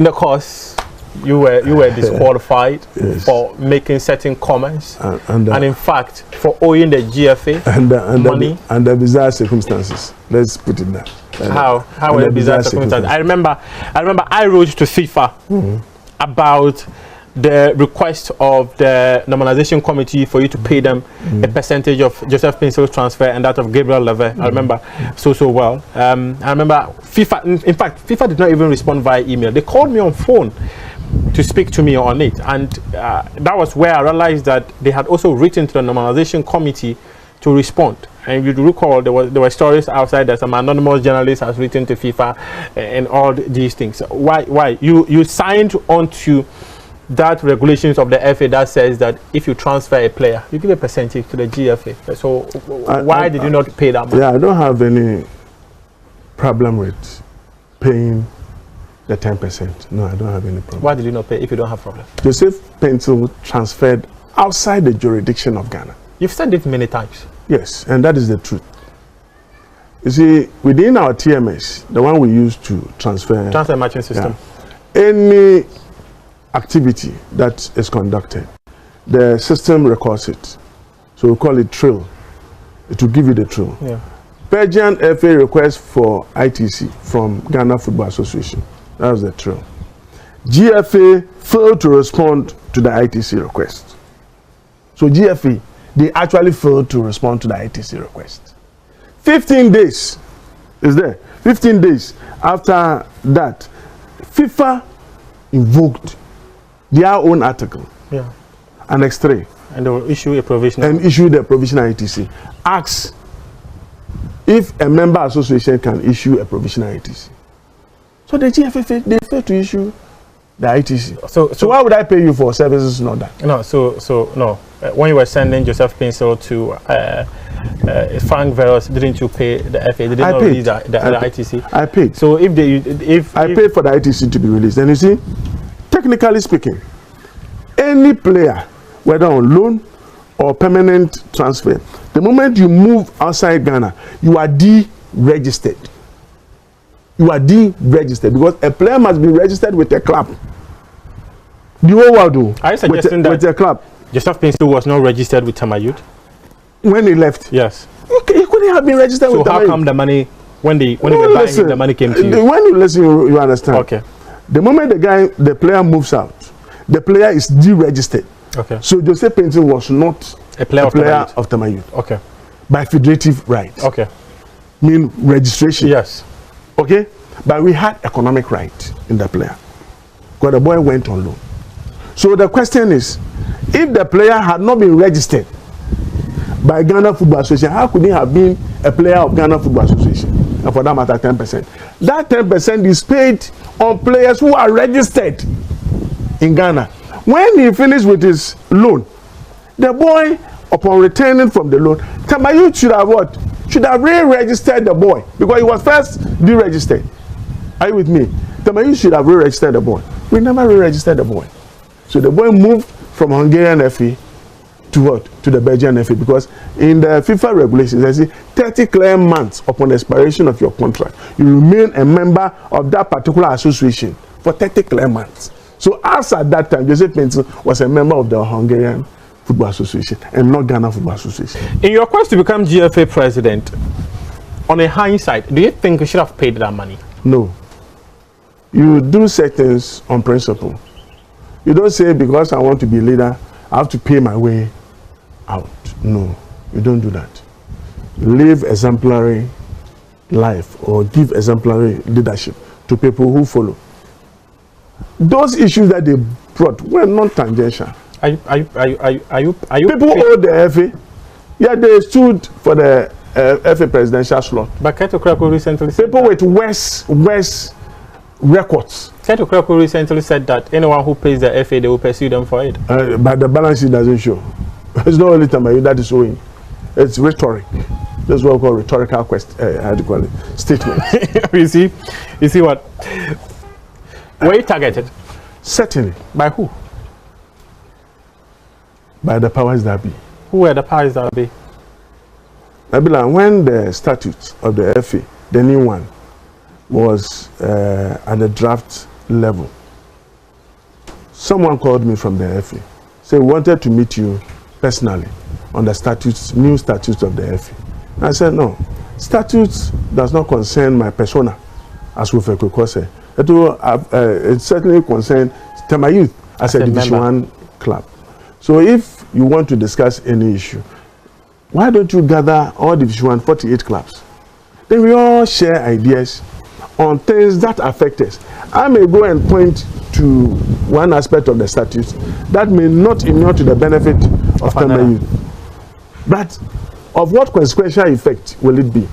the course, you were disqualified for making certain comments, and in fact, for owing the GFA money under bizarre circumstances. Let's put it that. How were the bizarre circumstances? I remember I wrote to FIFA about the request of the normalization committee for you to pay them a percentage of Joseph Pinsel's transfer and that of Gabriel Leve. I remember so well. I remember FIFA, in fact, FIFA did not even respond via email. They called me on phone to speak to me on it, and that was where I realized that they had also written to the normalization committee to respond. And you recall there were stories outside that some anonymous journalist has written to FIFA and all these things. Why you signed on to that regulations of the FA that says that if you transfer a player, you give a percentage to the GFA. So why did you not pay that money? Yeah, I don't have any problem with paying the 10%. No, I don't have any problem. Why did you not pay if you don't have problem? Joseph Pencil transferred outside the jurisdiction of Ghana. You've said it many times. Yes, and that is the truth. You see, within our TMS, the one we use to transfer matching system, any activity that is conducted, the system records it. So we call it trail. It will give you the trail. Yeah. Belgian FA request for ITC from Ghana Football Association. That was the trail. GFA failed to respond to the ITC request. So GFA, they actually failed to respond to the ITC request. 15 days is there. 15 days after that, FIFA invoked their own article, Annex 3. And they will issue a provisional. And issue the provisional ITC. Asks if a member association can issue a provisional ITC. So the GFA, they failed to issue the ITC. So why would I pay you for services not that? No, no. When you were sending Joseph Pinsel to Frank Veros, didn't you pay the FA? They did not release the ITC. I paid. So if I paid for the ITC to be released, and you see, technically speaking, any player, whether on loan or permanent transfer, the moment you move outside Ghana, you are deregistered. You are deregistered because a player must be registered with a club. The whole world do. Are you suggesting that with a club? Joseph Pinsel was not registered with Tamayut? When he left? Yes. Okay, he couldn't have been registered with Tamayut. So how come the money, when they were buying him, the money came to you? When you listen, you understand. Okay. The moment the player moves out, the player is deregistered. Okay. So Joseph Pinsel was not a player of Tamayut. Okay. By federative right. Okay. Mean registration. Yes. Okay. But we had economic right in the player. Because the boy went on loan. So the question is, if the player had not been registered by Ghana Football Association, how could he have been a player of Ghana Football Association? And for that matter, 10%. That 10% is paid on players who are registered in Ghana. When he finished with his loan, the boy, upon returning from the loan, Tamayut should have what? Should have re-registered the boy because he was first deregistered. Are you with me? Tema Youth should have re-registered the boy. We never re-registered the boy. So the boy moved from Hungarian FA to what? To the Belgian FA, because in the FIFA regulations, they say 30 clear months upon the expiration of your contract, you remain a member of that particular association for 30 clear months. So as at that time, Joseph Benson was a member of the Hungarian Football Association and not Ghana Football Association. In your quest to become GFA president, on a hindsight, do you think you should have paid that money? No. You do settings on principle. You don't say because I want to be a leader, I have to pay my way out. No, you don't do that. Live exemplary life or give exemplary leadership to people who follow. Those issues that they brought were not tangential. Are you people owe the FA. Yeah, they stood for the FA presidential slot. But Keto Krako recently said people with worse records. Keto Krako recently said that anyone who pays the FA, they will pursue them for it. But the balance sheet doesn't show. It's not only time that is showing. It's rhetoric. That's what we call rhetorical how do you call it? Statement. You see what? Were you targeted? Certainly. By who? By the powers that be. Who were the powers that be? Nabila, when the statute of the FA, the new one, was at the draft level, someone called me from the FA, said we wanted to meet you personally on the statutes, new statutes of the FA. And I said, no, statutes does not concern my persona, as with a said. It certainly concerns Tema Youth as a Division 1 club. So if you want to discuss any issue, why don't you gather all Division 1 48 clubs? Then we all share ideas on things that affect us. I may go and point to one aspect of the statutes that may not inure to the benefit of Tema Youth. But of what consequential effect will it be?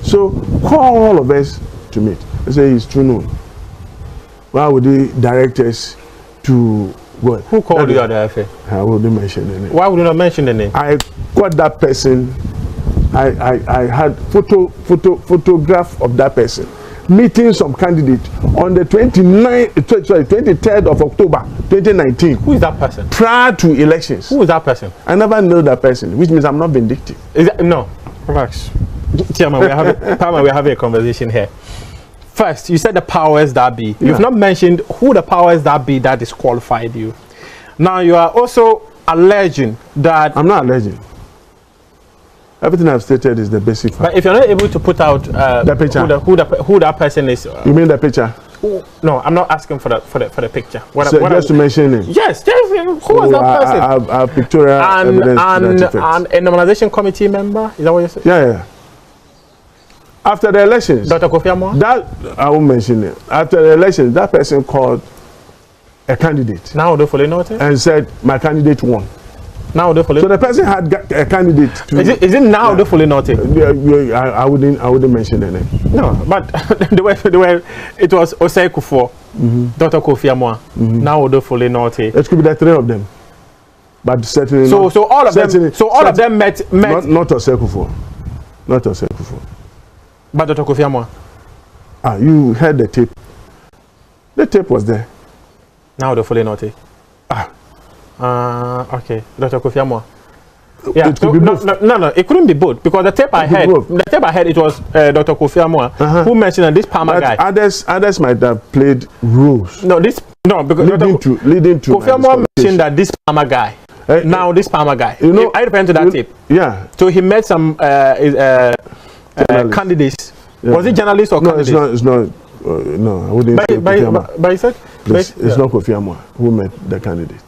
So call all of us to meet. I say it's too known. Why would they direct us to what? Who called you at the FA? I wouldn't mention the name. Why would you not mention the name? I got that person. I had photograph of that person meeting some candidate on the 23rd of October 2019. Who is that person? Prior to elections. Who is that person? I never know that person, which means I'm not vindictive. Is that, no, relax. Chairman, we're having a conversation here. First, you said the powers that be. You've not mentioned who the powers that be that disqualified you. Now you are also alleging that... I'm not alleging. Everything I've stated is the basic fact. But if you're not able to put out the picture, who that person is... you mean the picture? No, I'm not asking for the picture. Just to mention it? Yes, who was that person? Our pictorial evidence. And a nomination committee member? Is that what you said? Yeah. After the elections, Dr. Kofi Amwa? That I won't mention it. After the elections, that person called a candidate. Now they fully noted? And said my candidate won. Now they fully. So the person had a candidate. Is it now they fully noted? I wouldn't mention the name. No, but it was Osei Kufuor, Dr. Kofi Amwa. Now they fully noted. It could be the three of them, but certainly. So all of them. So all of them met. Not Osei Kufuor. Not Osei Kufuor. But Dr. Kofi Amwa. You heard the tape. The tape was there. Now they fully noted. Okay, Dr. Kofi Amwa. Yeah, it could be both. No, it couldn't be both because the tape I heard, it was Dr. Kofi Amwa who mentioned that this Palmer guy. Others might have played roles. Because leading to Kofi Amwa mentioned that this Palmer guy. Now this Palmer guy. You know, I refer to that tape. Yeah. So he met some candidates. Yeah. Was it journalists or candidates? It's not. No, I wouldn't say Kofi Amwa. But he said it's not Kofi Amwa who met the candidate.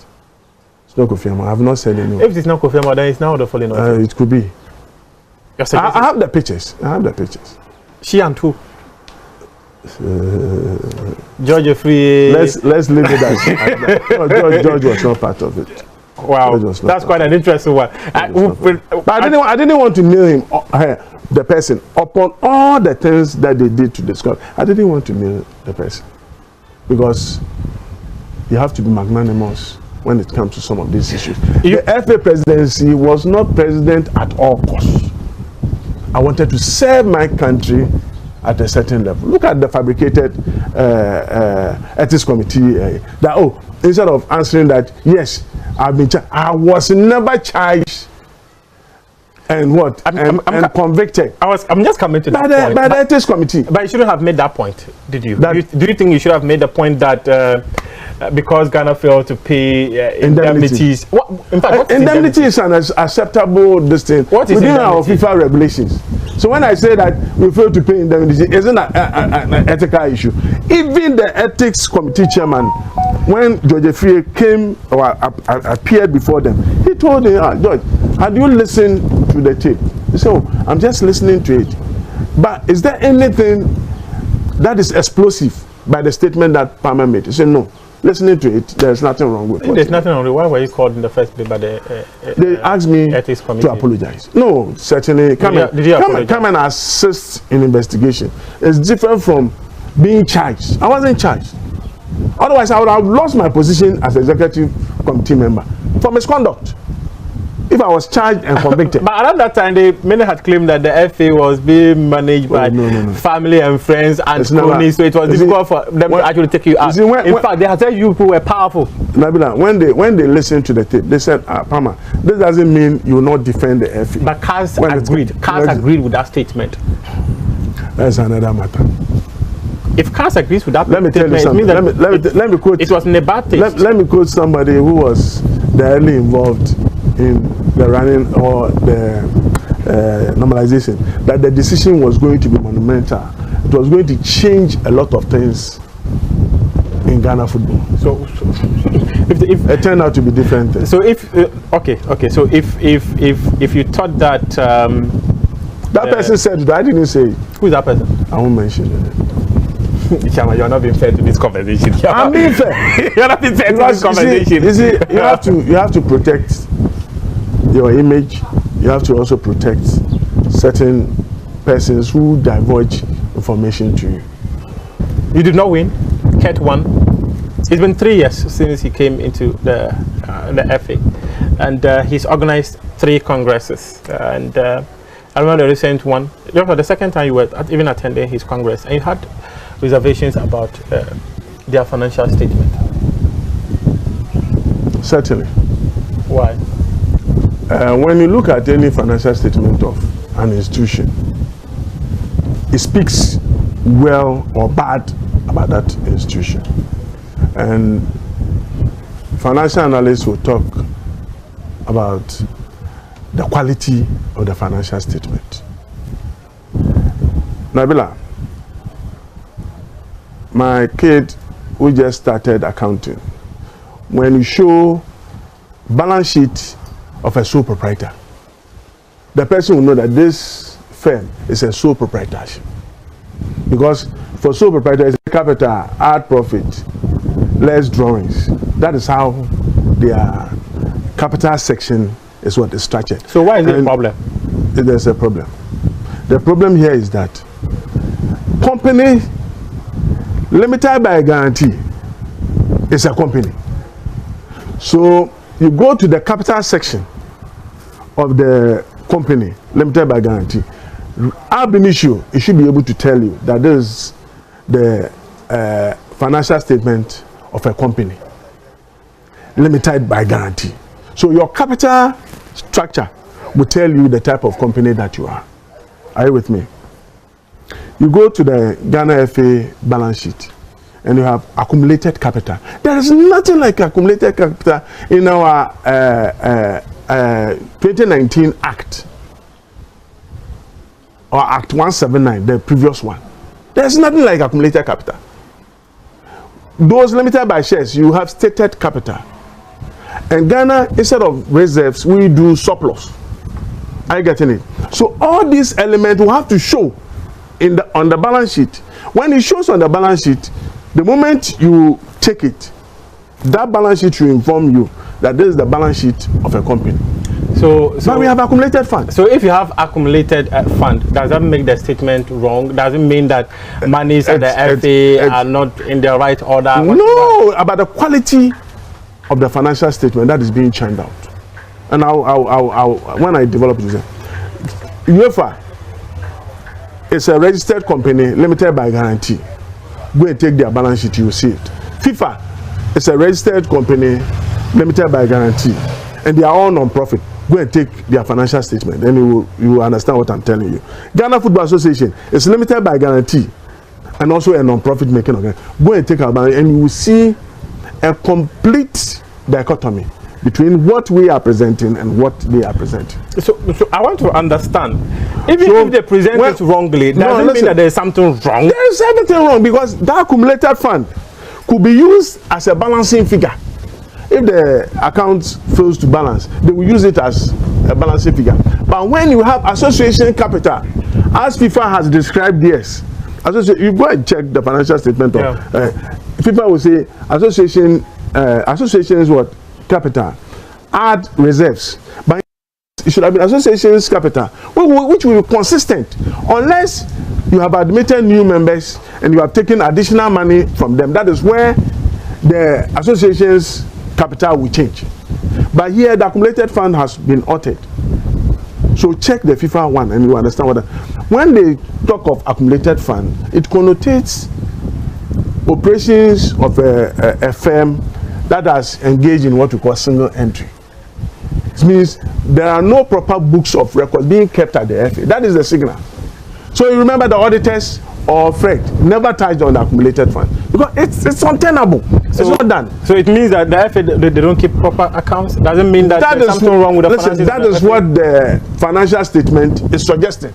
It's not Kofi Amwa. I have not said anything. If it's not Kofi Amwa, then it's now the following. It could be. I have the pictures. She and who? George Free. Let's leave it as that. George was not part of it. Wow, that's quite an interesting one. But I didn't want to nail him, the person, upon all the things that they did to discuss. I didn't want to nail the person because you have to be magnanimous when it comes to some of these issues. The FA presidency was not president at all costs. I wanted to serve my country at a certain level. Look at the fabricated ethics committee. Instead of answering that, yes, I've been charged, I was never charged. And what? I'm convicted. I'm just coming to that point. By the ethics committee. But you shouldn't have made that point, did you? Do you think you should have made the point that because Ghana failed to pay indemnities? In fact, indemnity is an acceptable thing within our FIFA regulations. So when I say that we failed to pay indemnity, isn't an ethical issue. Even the ethics committee chairman, when George Free came or appeared before them, he told him, George, had you listened to the tape? He said, I'm just listening to it. But is there anything that is explosive by the statement that Palmer made? He said, no. Listening to it, there's nothing wrong with it. There's nothing wrong with it. Why were you called in the first place by the they asked me ethics committee to apologize. No, certainly. Come and assist in investigation. It's different from being charged. I wasn't charged. Otherwise, I would have lost my position as executive committee member for misconduct if I was charged and convicted. But around that time, many had claimed that the FA was being managed by family and friends and cronies, so it was difficult for them to actually take you out. In fact, they had said you people were powerful. Nabila, when they listened to the tape, they said, Palmer, this doesn't mean you will not defend the FA. But CAS agreed with that statement. That's another matter. If CAS agrees with that, let me tell you something. Let me quote. It was in a bad taste. Let me quote somebody who was directly involved in the running or the normalization. That the decision was going to be monumental. It was going to change a lot of things in Ghana football. So if it turned out to be different things. So if So if you thought that that person said that, I didn't say it. Who is that person? I won't mention it. Chama, you're not being fair to this conversation. I'm being fair. You're not being fair to this conversation. You have to protect your image. You have to also protect certain persons who divulge information to you. You did not win. Kurt won. It's been 3 years since he came into the FA, and he's organized 3 congresses. And I remember the recent one. The second time you were even attending his congress, and you had reservations about their financial statement. Certainly. Why? When you look at any financial statement of an institution, it speaks well or bad about that institution. And financial analysts will talk about the quality of the financial statement. Nabila, my kid who just started accounting, when you show balance sheet of a sole proprietor, the person will know that this firm is a sole proprietorship. Because for sole proprietor, it's capital, add profit, less drawings. That is how their capital section is what is structured. So why is it a problem? There's a problem. The problem here is that company limited by guarantee is a company. So you go to the capital section of the company limited by guarantee. Ab initio, it should be able to tell you that this is the financial statement of a company limited by guarantee. So your capital structure will tell you the type of company that you are. Are you with me? You go to the Ghana FA balance sheet and you have accumulated capital. There is nothing like accumulated capital in our 2019 Act or Act 179, the previous one. There's nothing like accumulated capital. Those limited by shares, you have stated capital. And Ghana, instead of reserves, we do surplus. Are you getting it? So all these elements will have to show on the balance sheet. When it shows on the balance sheet, the moment you take it, that balance sheet will inform you that this is the balance sheet of a company. But we have accumulated funds. So if you have accumulated fund, does that make the statement wrong? Does it mean that monies at the FA are not in the right order? No, about the quality of the financial statement that is being churned out. And I'll when I develop it, UEFA it's a registered company, limited by guarantee. Go and take their balance sheet, you will see it. FIFA, it's a registered company, limited by guarantee, and they are all non-profit. Go and take their financial statement, then you will understand what I'm telling you. Ghana Football Association is limited by guarantee and also a non-profit making organization. Go and take our balance, and you will see a complete dichotomy between what we are presenting and what they are presenting. So I want to understand. Even if they present it wrongly, doesn't mean that there is something wrong. There is everything wrong, because that accumulated fund could be used as a balancing figure. If the account fails to balance, they will use it as a balancing figure. But when you have association capital, as FIFA has described, yes, you go and check the financial statement. FIFA will say associations what capital add reserves, but it should have been associations capital which will be consistent, unless you have admitted new members and you have taken additional money from them. That is where the associations capital will change. But here the accumulated fund has been altered. So check the FIFA one and you understand what when they talk of accumulated fund, it connotates operations of a firm that has engaged in what we call single entry. It means there are no proper books of records being kept at the FA. That is the signal. So you remember the auditors or Fred never touched on the accumulated fund because it's untenable. It's not done. So it means that the FA they don't keep proper accounts. Doesn't mean that there's something wrong with the finances. That is what the financial statement is suggesting.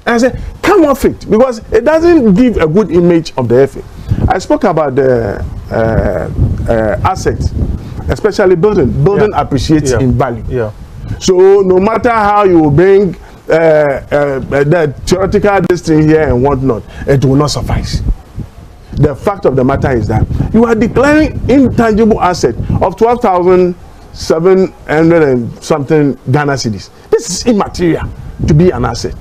And I say, come off it, because it doesn't give a good image of the FA. I spoke about the assets, especially building appreciates in value. So no matter how you bring the theoretical this thing here and whatnot, it will not suffice. The fact of the matter is that you are declaring intangible asset of 12,700 and something Ghana cedis. This is immaterial to be an asset.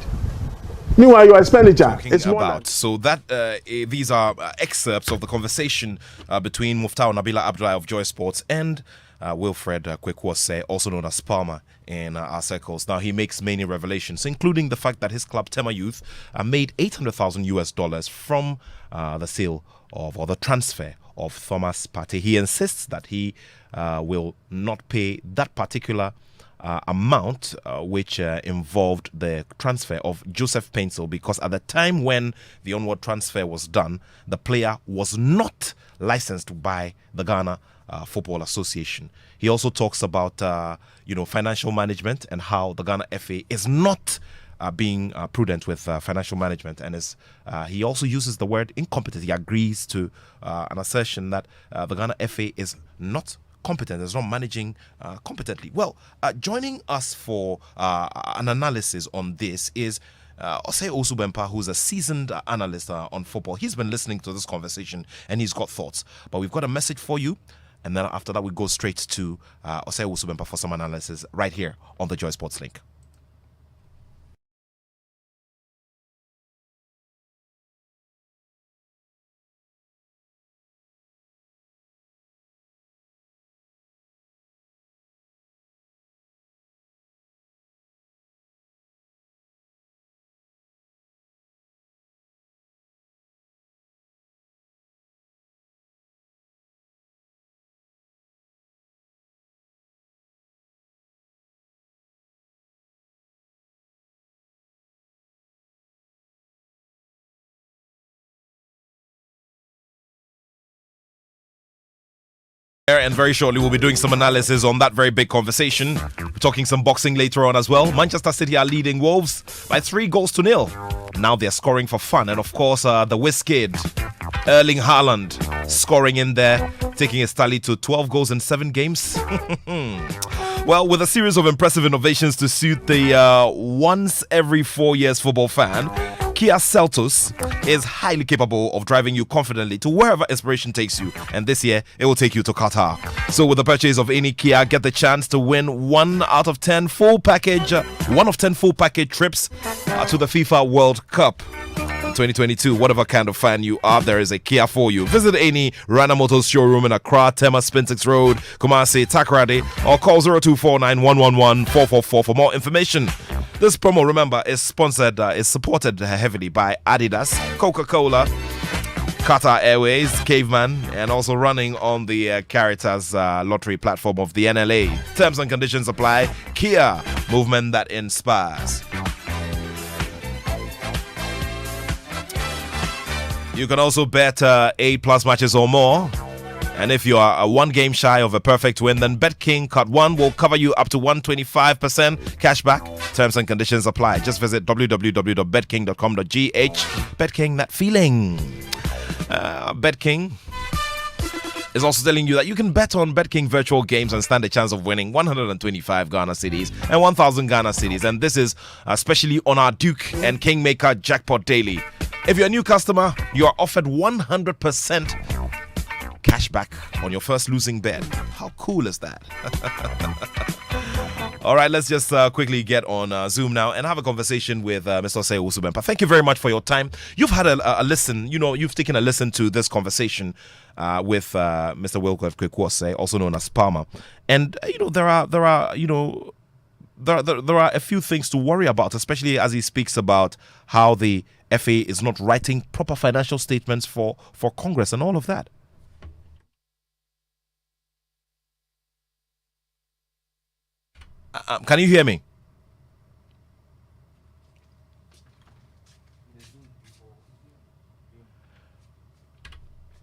Meanwhile, your expenditure is more about. So that these are excerpts of the conversation between Muftau Nabila Abdullahi of Joy Sports and Wilfred Kwekwose, also known as Palmer in our circles. Now he makes many revelations, including the fact that his club Tema Youth made $800,000 from the sale of or the transfer of Thomas Partey. He insists that he will not pay that particular amount which involved the transfer of Joseph Pencil, because at the time when the onward transfer was done, the player was not licensed by the Ghana Football Association. He also talks about financial management and how the Ghana FA is not being prudent with financial management, and he also uses the word incompetent. He agrees to an assertion that the Ghana FA is not competent, is not managing competently. Well, joining us for an analysis on this is Osei Osubempa, who's a seasoned analyst on football. He's been listening to this conversation and he's got thoughts. But we've got a message for you, and then after that we go straight to Osei Osubempa for some analysis right here on the Joy Sports Link. And very shortly we'll be doing some analysis on that very big conversation. We're talking some boxing later on as well. Manchester City are leading Wolves by 3-0. Now they're scoring for fun, and of course the Whiz-Kid Erling Haaland scoring in there, taking his tally to 12 goals in 7 games. Well, with a series of impressive innovations to suit the once every 4 years football fan, Kia Seltos is highly capable of driving you confidently to wherever inspiration takes you, and this year it will take you to Qatar. So with the purchase of any Kia, get the chance to win one of 10 full package trips to the FIFA World Cup 2022. Whatever kind of fan you are, there is a Kia for you. Visit any Rana Motors showroom in Accra, Tema, Spintex Road, Kumasi, Takoradi, or call 0249 111 444 for more information. This promo, remember, is supported heavily by Adidas, Coca-Cola, Qatar Airways, Caveman, and also running on the Caritas lottery platform of the NLA. Terms and conditions apply. Kia, movement that inspires. You can also bet 8+ matches or more. And if you are one game shy of a perfect win, then BetKing Cut 1 will cover you up to 125% cashback. Terms and conditions apply. Just visit www.betking.com.gh. BetKing, that feeling. BetKing is also telling you that you can bet on BetKing virtual games and stand a chance of winning 125 Ghana cedis and 1,000 Ghana cedis. And this is especially on our Duke and Kingmaker Jackpot Daily. If you're a new customer, you are offered 100% cashback on your first losing bet. How cool is that? All right, let's just quickly get on Zoom now and have a conversation with Mr. Attoh Usubempa. Thank you very much for your time. You've had a listen, you've taken a listen to this conversation with Mr. Wilfred Kwekwose, also known as Palmer. And, there are a few things to worry about, especially as he speaks about how the FA is not writing proper financial statements for Congress and all of that. Can you hear me?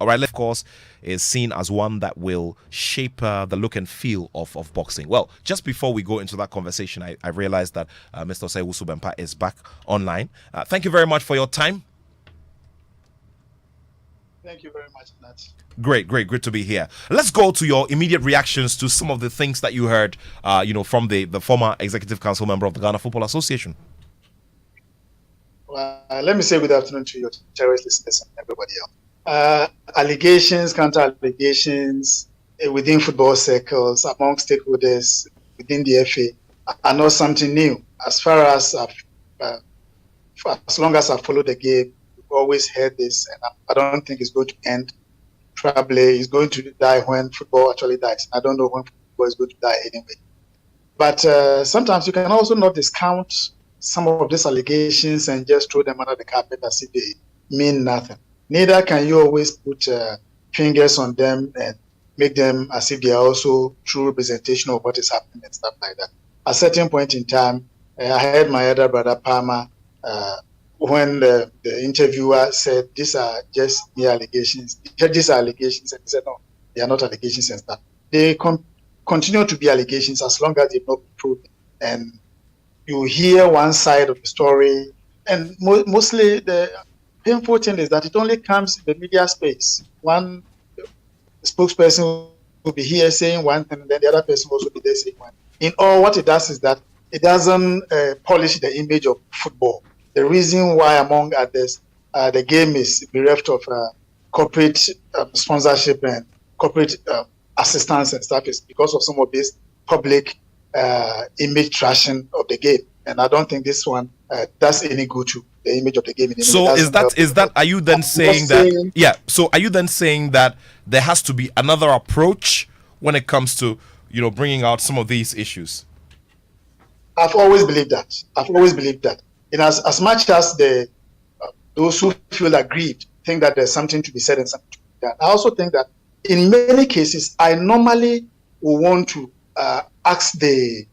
All right, of course, is seen as one that will shape the look and feel of boxing. Well, just before we go into that conversation, I realized that Mr. Attoh Usubempa is back online. Thank you very much for your time. Thank you very much, Nat. Great to be here. Let's go to your immediate reactions to some of the things that you heard, from the former executive council member of the Ghana Football Association. Well, let me say good afternoon to your terrorist listeners and everybody else. Allegations, counter-allegations within football circles, among stakeholders within the FA are not something new. As far as as long as I've followed the game, we've always heard this, and I don't think it's going to end. Probably is going to die when football actually dies. I don't know when football is going to die anyway. But sometimes you can also not discount some of these allegations and just throw them under the carpet as if they mean nothing. Neither can you always put fingers on them and make them as if they are also true representation of what is happening and stuff like that. At a certain point in time, I heard my other brother Palmer when the interviewer said, these are just mere allegations. These are allegations. And he said, no, they are not allegations and stuff. They continue to be allegations as long as they've not been proven. And you hear one side of the story. And mostly the painful thing is that it only comes in the media space. One spokesperson will be here saying one thing, and then the other person will also be there saying one. In all, what it does is that it doesn't polish the image of football. The reason why, among others, the game is bereft of corporate sponsorship and corporate assistance and stuff is because of some of this public image trashing of the game. And I don't think this one does any good to the image of the game. So is that? Are you then saying that? Yeah. So are you then saying that there has to be another approach when it comes to bringing out some of these issues? I've always believed that. And as much as those who feel aggrieved think that there's something to be said and something to be done, I also think that in many cases, I normally will want to ask the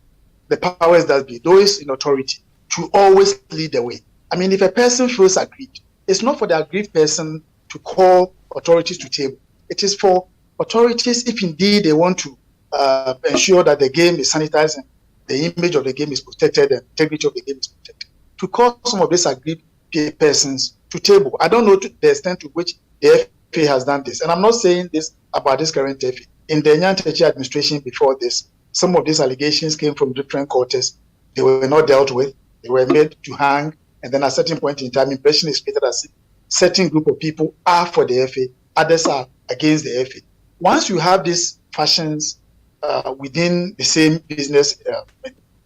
powers that be, those in authority, to always lead the way. I mean, if a person feels aggrieved, it's not for the aggrieved person to call authorities to table. It is for authorities, if indeed they want to ensure that the game is sanitized and the image of the game is protected and integrity of the game is protected, to call some of these aggrieved persons to table. I don't know to the extent to which the FA has done this. And I'm not saying this about this current FA. In the Nyantechi administration before this, some of these allegations came from different quarters. They were not dealt with. They were made to hang. And then at a certain point in time, impression is created as if certain group of people are for the FA, others are against the FA. Once you have these fashions within the same business,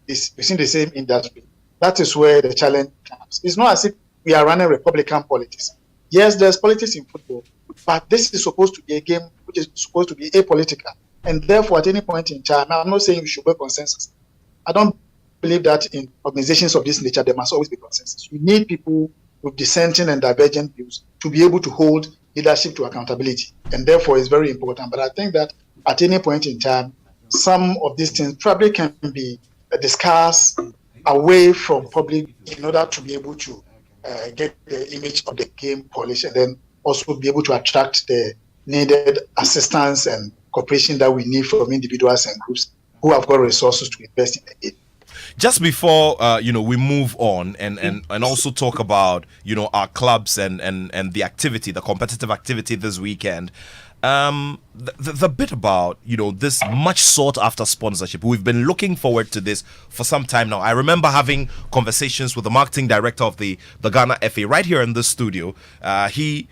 within the same industry, that is where the challenge comes. It's not as if we are running Republican politics. Yes, there's politics in football, but this is supposed to be a game which is supposed to be apolitical. And therefore, at any point in time, I'm not saying we should work consensus. I don't believe that in organizations of this nature, there must always be consensus. You need people with dissenting and divergent views to be able to hold leadership to accountability. And therefore, it's very important. But I think that at any point in time, some of these things probably can be discussed away from public in order to be able to get the image of the game polished and then also be able to attract the needed assistance and cooperation that we need from individuals and groups who have got resources to invest in the game. Just before we move on and also talk about our clubs and the activity, the competitive activity this weekend, the bit about this much sought after sponsorship, we've been looking forward to this for some time now. I remember having conversations with the marketing director of the Ghana FA right here in this studio. He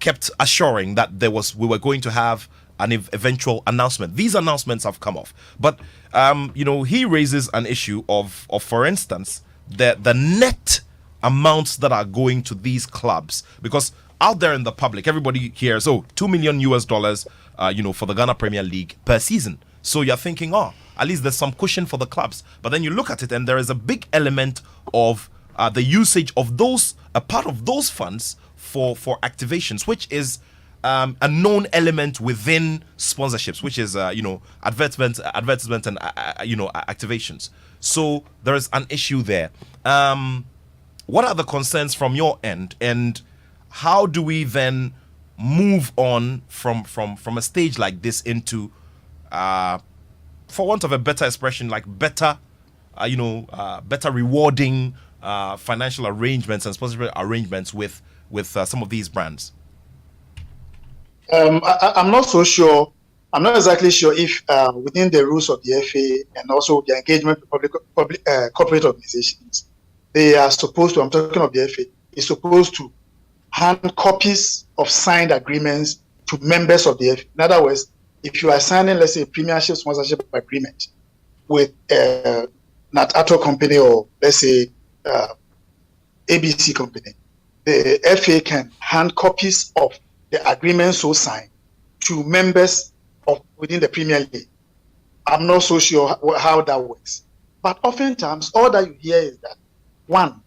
kept assuring that we were going to have an eventual announcement. These announcements have come off, but he raises an issue of for instance, the net amounts that are going to these clubs, because out there in the public, everybody hears, $2 million for the Ghana Premier League per season. So you're thinking, at least there's some cushion for the clubs. But then you look at it, and there is a big element of the usage of a part of those funds for activations, which is a known element within sponsorships, which is advertisement and activations. So there is an issue there. What are the concerns from your end, and how do we then move on from a stage like this into, for want of a better expression, like better rewarding financial arrangements and sponsorship arrangements with some of these brands? I'm not so sure. I'm not exactly sure if within the rules of the FA and also the engagement with corporate organizations, they are supposed to, I'm talking of the FA, is supposed to hand copies of signed agreements to members of the FA. In other words, if you are signing, let's say, a premiership sponsorship agreement with Attoh company or let's say ABC company, the FA can hand copies of the agreement so signed to members of within the Premier League. I'm not so sure how that works, but oftentimes all that you hear is that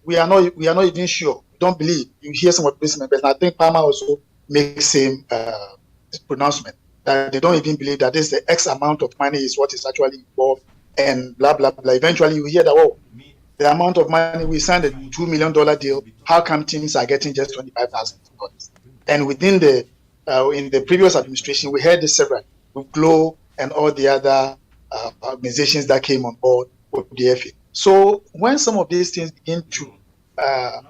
we are not even sure. We don't believe. You hear some of these members, and I think Palmer also makes same pronouncement that they don't even believe that this the X amount of money is what is actually involved, and blah blah blah. Eventually, you hear that the amount of money we signed a $2 million deal. How come teams are getting just $25,000? And within the in the previous administration, we heard this several with Glow and all the other organizations that came on board with the FA. So when some of these things begin to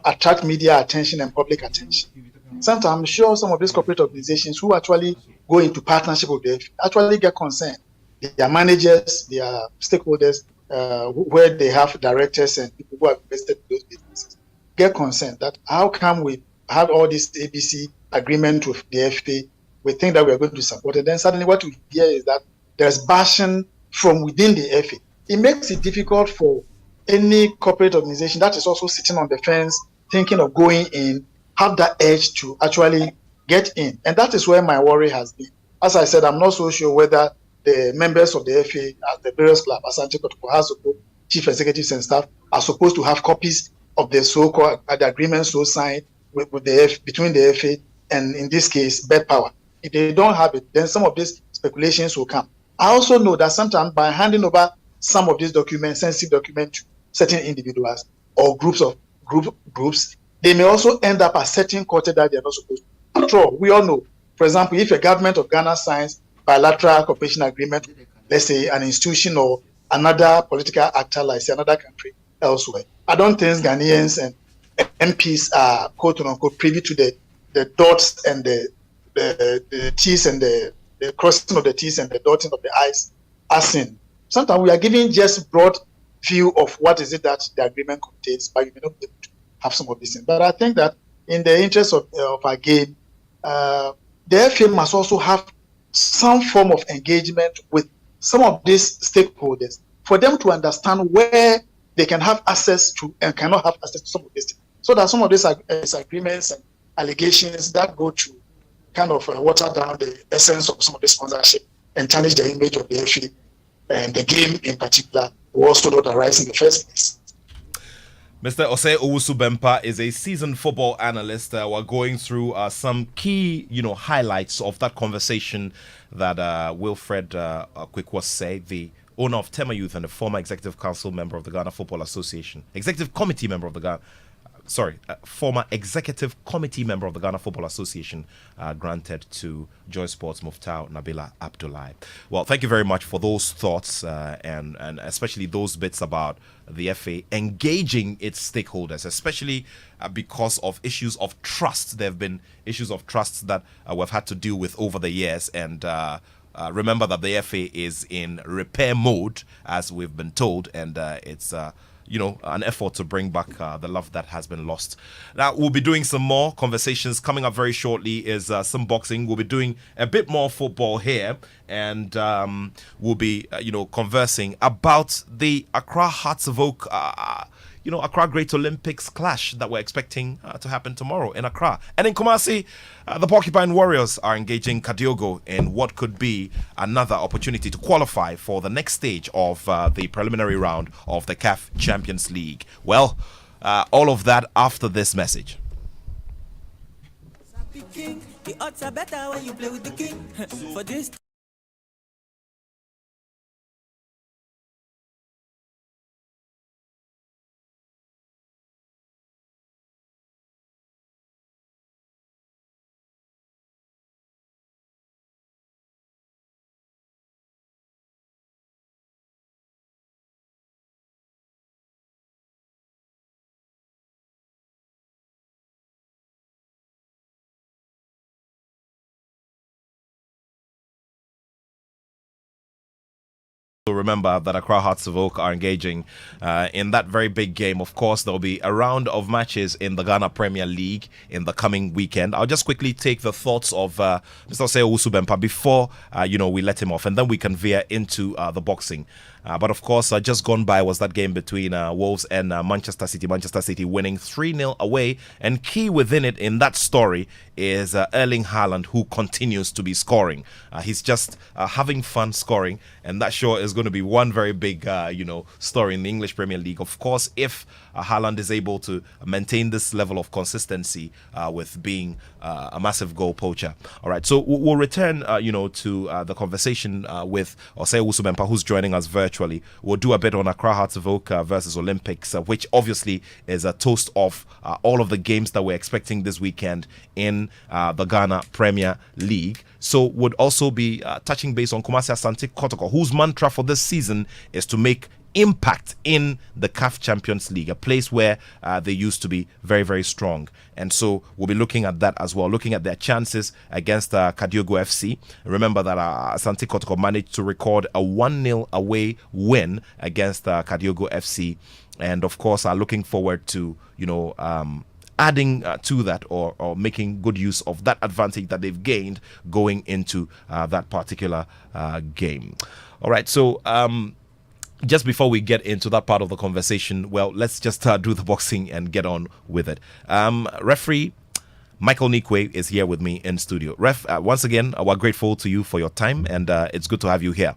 attract media attention and public attention, sometimes I'm sure some of these corporate organizations who actually go into partnership with the FA actually get concerned. Their managers, their stakeholders, where they have directors and people who have invested in those businesses, get concerned that how come we have all this ABC agreement with the FA, we think that we are going to support it. Then suddenly what we hear is that there's bashing from within the FA. It makes it difficult for any corporate organization that is also sitting on the fence, thinking of going in, have that edge to actually get in. And that is where my worry has been. As I said, I'm not so sure whether the members of the FA at the various clubs, Asante Kotoko, Hasoko, chief executives and staff, are supposed to have copies of the so-called agreements so signed with the between the FA and, in this case, Bed Power. If they don't have it, then some of these speculations will come. I also know that sometimes by handing over some of these documents, sensitive documents, to certain individuals or groups, they may also end up at certain quarter that they are not supposed to. After all, we all know, for example, if a government of Ghana signs bilateral cooperation agreement, let's say an institution or another political actor, like say another country elsewhere, I don't think Ghanaians and MPs are quote unquote privy to the dots and the T's and the crossing of the T's and the dotting of the I's as in. Sometimes we are giving just broad view of what is it that the agreement contains, but you may not be able to have some of these things. But I think that in the interest of our game, the FA must also have some form of engagement with some of these stakeholders for them to understand where they can have access to and cannot have access to some of these things. So that some of these agreements and allegations that go to kind of water down the essence of some of the sponsorship and tarnish the image of the FA and the game in particular, war should not arise in the first place. Mr. Osei Owusu-Bempah is a seasoned football analyst. We're going through some key, highlights of that conversation that Wilfred Kwekwose, the owner of Tema Youth and the former executive council member of the Ghana Football Association, executive committee member of the Ghana. Former executive committee member of the Ghana Football Association, granted to Joy Sports Muftau Nabila Abdullahi. Well, thank you very much for those thoughts and especially those bits about the FA engaging its stakeholders, especially because of issues of trust. There have been issues of trust that we've had to deal with over the years, and remember that the FA is in repair mode, as we've been told, and it's an effort to bring back the love that has been lost. Now, we'll be doing some more conversations. Coming up very shortly is some boxing. We'll be doing a bit more football here, and we'll be, conversing about the Accra Hearts of Oak, Accra Great Olympics clash that we're expecting to happen tomorrow in Accra. And in Kumasi, the Porcupine Warriors are engaging Kadiogo in what could be another opportunity to qualify for the next stage of the preliminary round of the CAF Champions League. Well, all of that after this message. The odds are better when you play with the king. For this So remember that Accra Hearts of Oak are engaging in that very big game. Of course, there will be a round of matches in the Ghana Premier League in the coming weekend. I'll just quickly take the thoughts of Mr. Osei Owusu-Bempah before we let him off, and then we can veer into the boxing. But of course, just gone by was that game between Wolves and Manchester City. Manchester City winning 3-0 away. And key within it, in that story, is Erling Haaland, who continues to be scoring. He's just having fun scoring. And that sure is going to be one very big, story in the English Premier League. Of course, if Haaland is able to maintain this level of consistency with being a massive goal poacher. All right, so we'll return, to the conversation with Osei Owusu-Bempah, who's joining us virtually. We'll do a bit on Accra Hearts of Oak versus Olympics, which obviously is a toast of all of the games that we're expecting this weekend in the Ghana Premier League. So would also be touching base on Kumasi Asante Kotoko, whose mantra for this season is to make impact in the CAF Champions League, a place where they used to be very, very strong. And so we'll be looking at that as well, looking at their chances against Kadiogo FC. Remember that Asante Kotoko managed to record a 1-0 away win against Kadiogo FC. And of course, are looking forward to, adding to that or making good use of that advantage that they've gained going into that particular game. All right, so just before we get into that part of the conversation, well, let's just do the boxing and get on with it. Referee Michael Nikwe is here with me in studio. Ref, once again, we're grateful to you for your time, and it's good to have you here.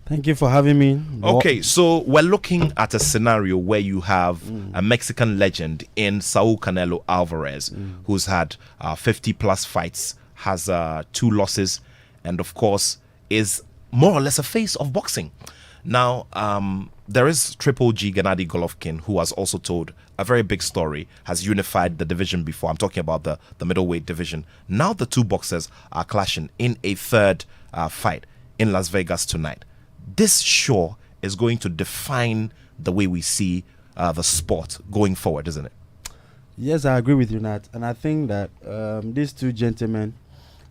Thank you for having me. Okay, so we're looking at a scenario where you have a Mexican legend in Saul Canelo Alvarez, who's had 50-plus fights, has 2 losses, and of course is more or less a face of boxing. Now, there is Triple G Gennady Golovkin, who has also told a very big story, has unified the division before. I'm talking about the middleweight division. Now the two boxers are clashing in a third fight in Las Vegas tonight. This sure is going to define the way we see the sport going forward, isn't it? Yes, I agree with you, Nat. And I think that these two gentlemen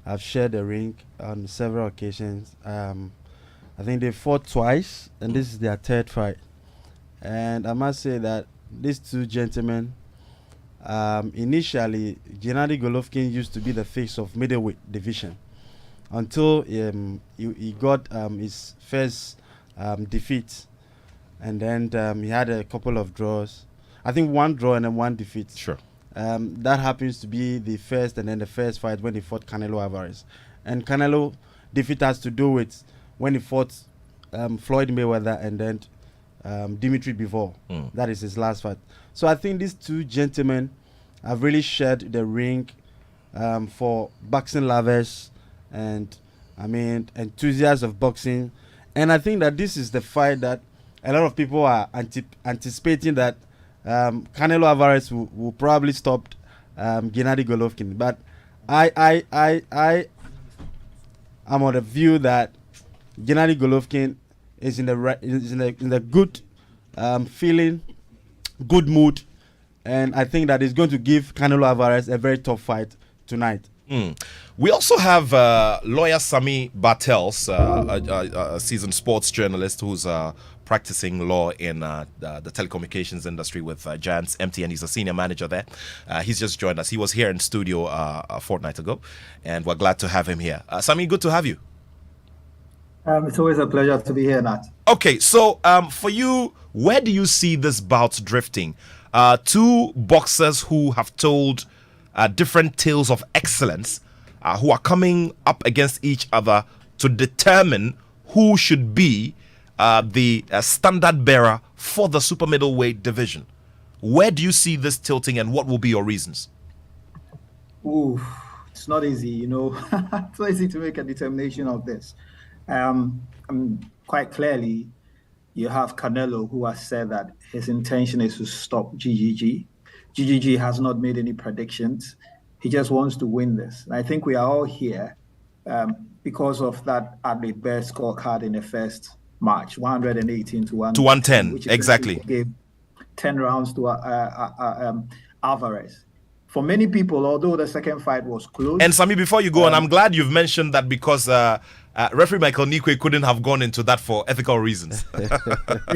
have shared the ring on several occasions. I think they fought twice, and this is their third fight. And I must say that these two gentlemen, initially, Gennady Golovkin used to be the face of middleweight division until he got his first defeat. And then he had a couple of draws. I think 1 draw and then 1 defeat. Sure. That happens to be the first and then the first fight when he fought Canelo Alvarez. And Canelo defeat has to do with when he fought Floyd Mayweather and then Dimitri Bivol. That is his last fight. So I think these two gentlemen have really shared the ring for boxing lovers and enthusiasts of boxing. And I think that this is the fight that a lot of people are anticipating that Canelo Alvarez will probably stop Gennady Golovkin. But I am on the view that Gennady Golovkin is in the good feeling, good mood, and I think that is going to give Canelo Alvarez a very tough fight tonight. We also have lawyer Sami Bartels, a seasoned sports journalist who's practicing law in the telecommunications industry with Giants MTN. He's a senior manager there. He's just joined us. He was here in studio a fortnight ago, and we're glad to have him here. Sami, good to have you. It's always a pleasure to be here, Nat. Okay, so for you, where do you see this bout drifting? Two boxers who have told different tales of excellence, who are coming up against each other to determine who should be the standard bearer for the super middleweight division. Where do you see this tilting, and what will be your reasons? Ooh, it's not easy, you know. It's not easy to make a determination of this. Quite clearly, you have Canelo, who has said that his intention is to stop GGG. GGG has not made any predictions. He just wants to win this. And I think we are all here because of that athlete best scorecard in the first match, 118 to 110, exactly. Gave 10 rounds to Alvarez. For many people, although the second fight was close. And Sami, before you go on, I'm glad you've mentioned that because referee Michael Nikwe couldn't have gone into that for ethical reasons.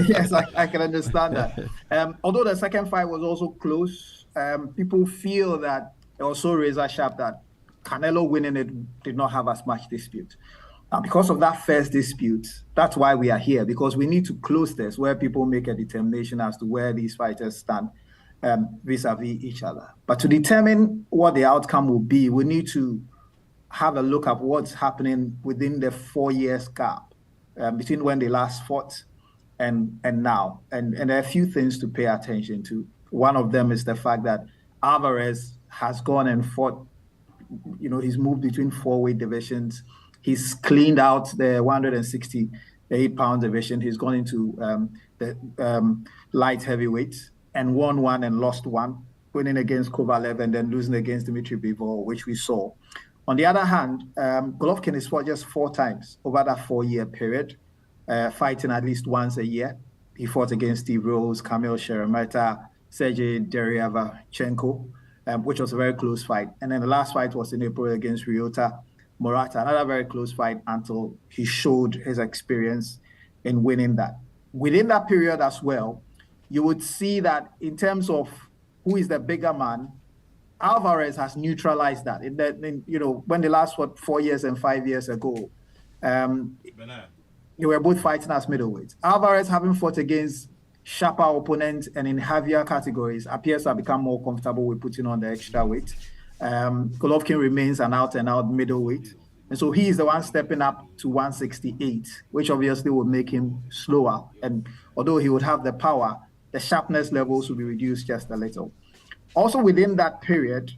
Yes, I can understand that. Although the second fight was also close, people feel that it was so razor sharp that Canelo winning it did not have as much dispute. Now, because of that first dispute, that's why we are here, because we need to close this where people make a determination as to where these fighters stand vis-a-vis each other. But to determine what the outcome will be, we need to have a look at what's happening within the 4 years gap between when they last fought and now. And there are a few things to pay attention to. One of them is the fact that Alvarez has gone and fought, you know, he's moved between 4 weight divisions. He's cleaned out the 168-pound division. He's gone into the light heavyweights and won one and lost one, winning against Kovalev and then losing against Dimitri Bivol, which we saw. On the other hand, Golovkin has fought just 4 times over that 4-year period, fighting at least once a year. He fought against Steve Rose, Kamil Sheremeta, Sergey Deryavchenko, which was a very close fight. And then the last fight was in April against Ryota Murata, another very close fight until he showed his experience in winning that. Within that period as well, you would see that in terms of who is the bigger man, Alvarez has neutralized that. You know, when they last fought 4 years and 5 years ago, they were both fighting as middleweights. Alvarez, having fought against sharper opponents and in heavier categories, appears to have become more comfortable with putting on the extra weight. Golovkin remains an out-and-out middleweight. And so he is the one stepping up to 168, which obviously would make him slower. And although he would have the power, the sharpness levels will be reduced just a little. Also within that period,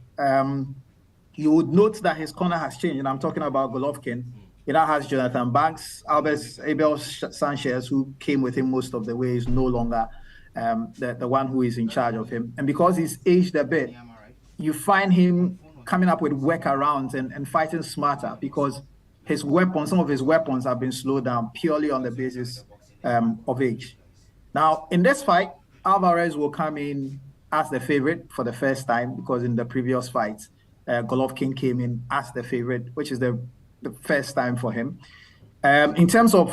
you would note that his corner has changed. And I'm talking about Golovkin. He now has Jonathan Banks, Abel Sanchez, who came with him most of the way, is no longer the one who is in charge of him. And because he's aged a bit, you find him coming up with workarounds and fighting smarter because his weapons, some of his weapons have been slowed down purely on the basis of age. Now, in this fight, Alvarez will come in as the favorite for the first time because in the previous fights, Golovkin came in as the favorite, which is the first time for him. In terms of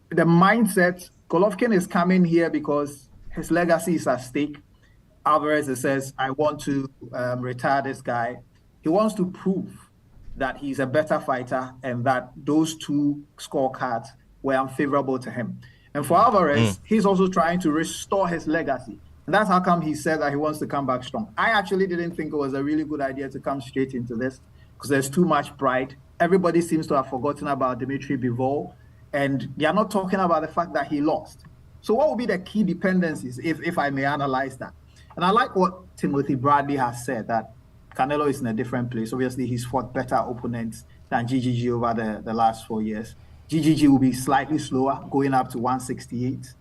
the mindset, Golovkin is coming here because his legacy is at stake. Alvarez says, I want to retire this guy. He wants to prove that he's a better fighter and that those two scorecards were unfavorable to him. And for Alvarez, he's also trying to restore his legacy. And that's how come he said that he wants to come back strong. I actually didn't think it was a really good idea to come straight into this because there's too much pride. Everybody seems to have forgotten about Dimitri Bivol, and they are not talking about the fact that he lost. So what would be the key dependencies, if I may analyze that? And I like what Timothy Bradley has said, that Canelo is in a different place. Obviously, he's fought better opponents than GGG over the last 4 years. GGG will be slightly slower, going up to 168.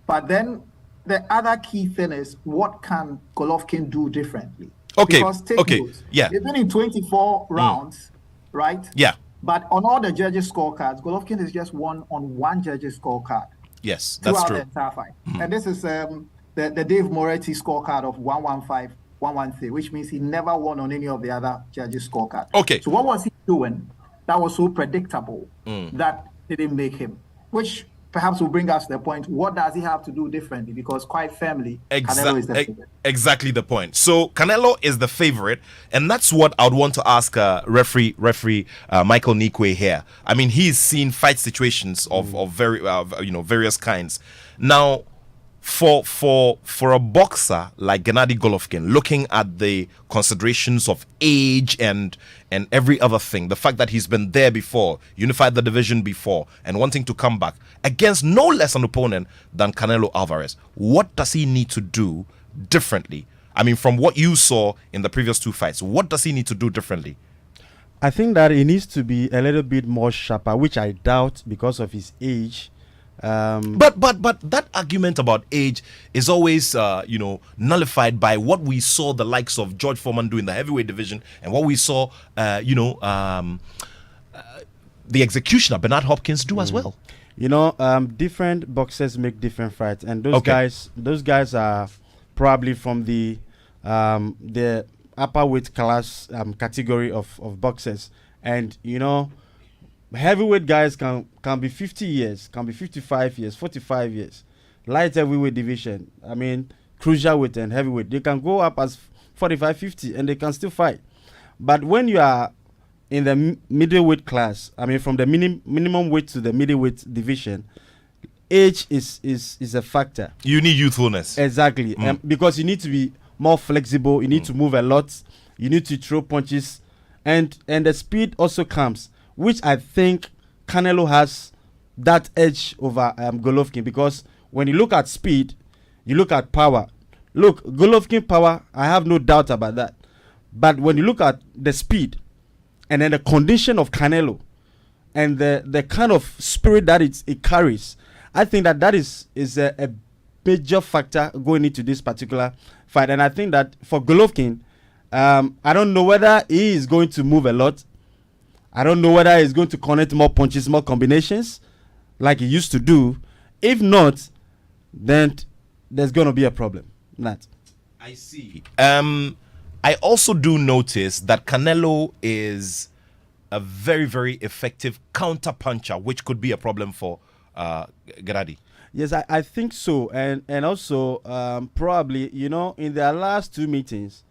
But then the other key thing is, what can Golovkin do differently? Okay, Because take note, yeah. they've been in 24 rounds, right? Yeah. But on all the judges' scorecards, Golovkin has just won on one judge's scorecard. Yes, that's throughout true. the entire fight. And this is the Dave Moretti scorecard of 115, 113, which means he never won on any of the other judges' scorecard. Okay. So what was he doing that was so predictable that didn't make him? Which perhaps will bring us to the point, what does he have to do differently? Because quite firmly, Canelo is the favorite. Exactly the point. So Canelo is the favorite, and that's what I would want to ask referee Michael Nikwe here. I mean, he's seen fight situations of very various kinds. Now, for a boxer like Gennady Golovkin, looking at the considerations of age and every other thing, the fact that he's been there before, unified the division before, and wanting to come back against no less an opponent than Canelo Alvarez, what does he need to do differently? I mean, from what you saw in the previous two fights, what does he need to do differently? I think that he needs to be a little bit more sharper, which I doubt because of his age. But that argument about age is always nullified by what we saw the likes of George Foreman do in the heavyweight division, and what we saw the executioner Bernard Hopkins do as well. Different boxers make different fights, and those guys are probably from the upper weight class category of boxers, and heavyweight guys can be 50 years, can be 55 years, 45 years. Light heavyweight division, I mean, cruiserweight and heavyweight, they can go up as 45, 50, and they can still fight. But when you are in the middleweight class, I mean, from the minimum weight to the middleweight division, age is a factor. You need youthfulness. Exactly, because you need to be more flexible. You need to move a lot. You need to throw punches, and the speed also comes, which I think Canelo has that edge over Golovkin, because when you look at speed, you look at power. Look, Golovkin power, I have no doubt about that. But when you look at the speed and then the condition of Canelo and the kind of spirit that it carries, I think that is a major factor going into this particular fight. And I think that for Golovkin, I don't know whether he is going to move a lot. I don't know whether he's going to connect more punches, more combinations like he used to do. If not, then there's going to be a problem. Nat. I see. I also do notice that Canelo is a very, very effective counter puncher, which could be a problem for Gennady. Yes, I think so. And also, probably, in their last two meetings,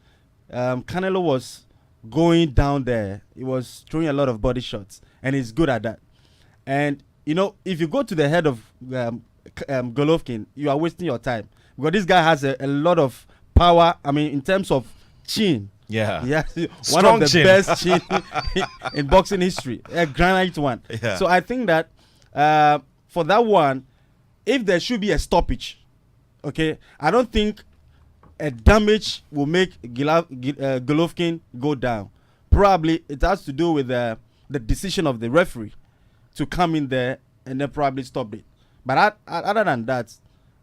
Canelo was going down there. He was throwing a lot of body shots, and he's good at that. And if you go to the head of Golovkin, you are wasting your time, because this guy has a lot of power. I mean, in terms of chin, yeah, one of the chin. Best chin in boxing history, a granite one. Yeah. So I think that for that one, if there should be a stoppage, okay, I don't think a damage will make Golovkin go down. Probably it has to do with the decision of the referee to come in there and then probably stop it. But other than that,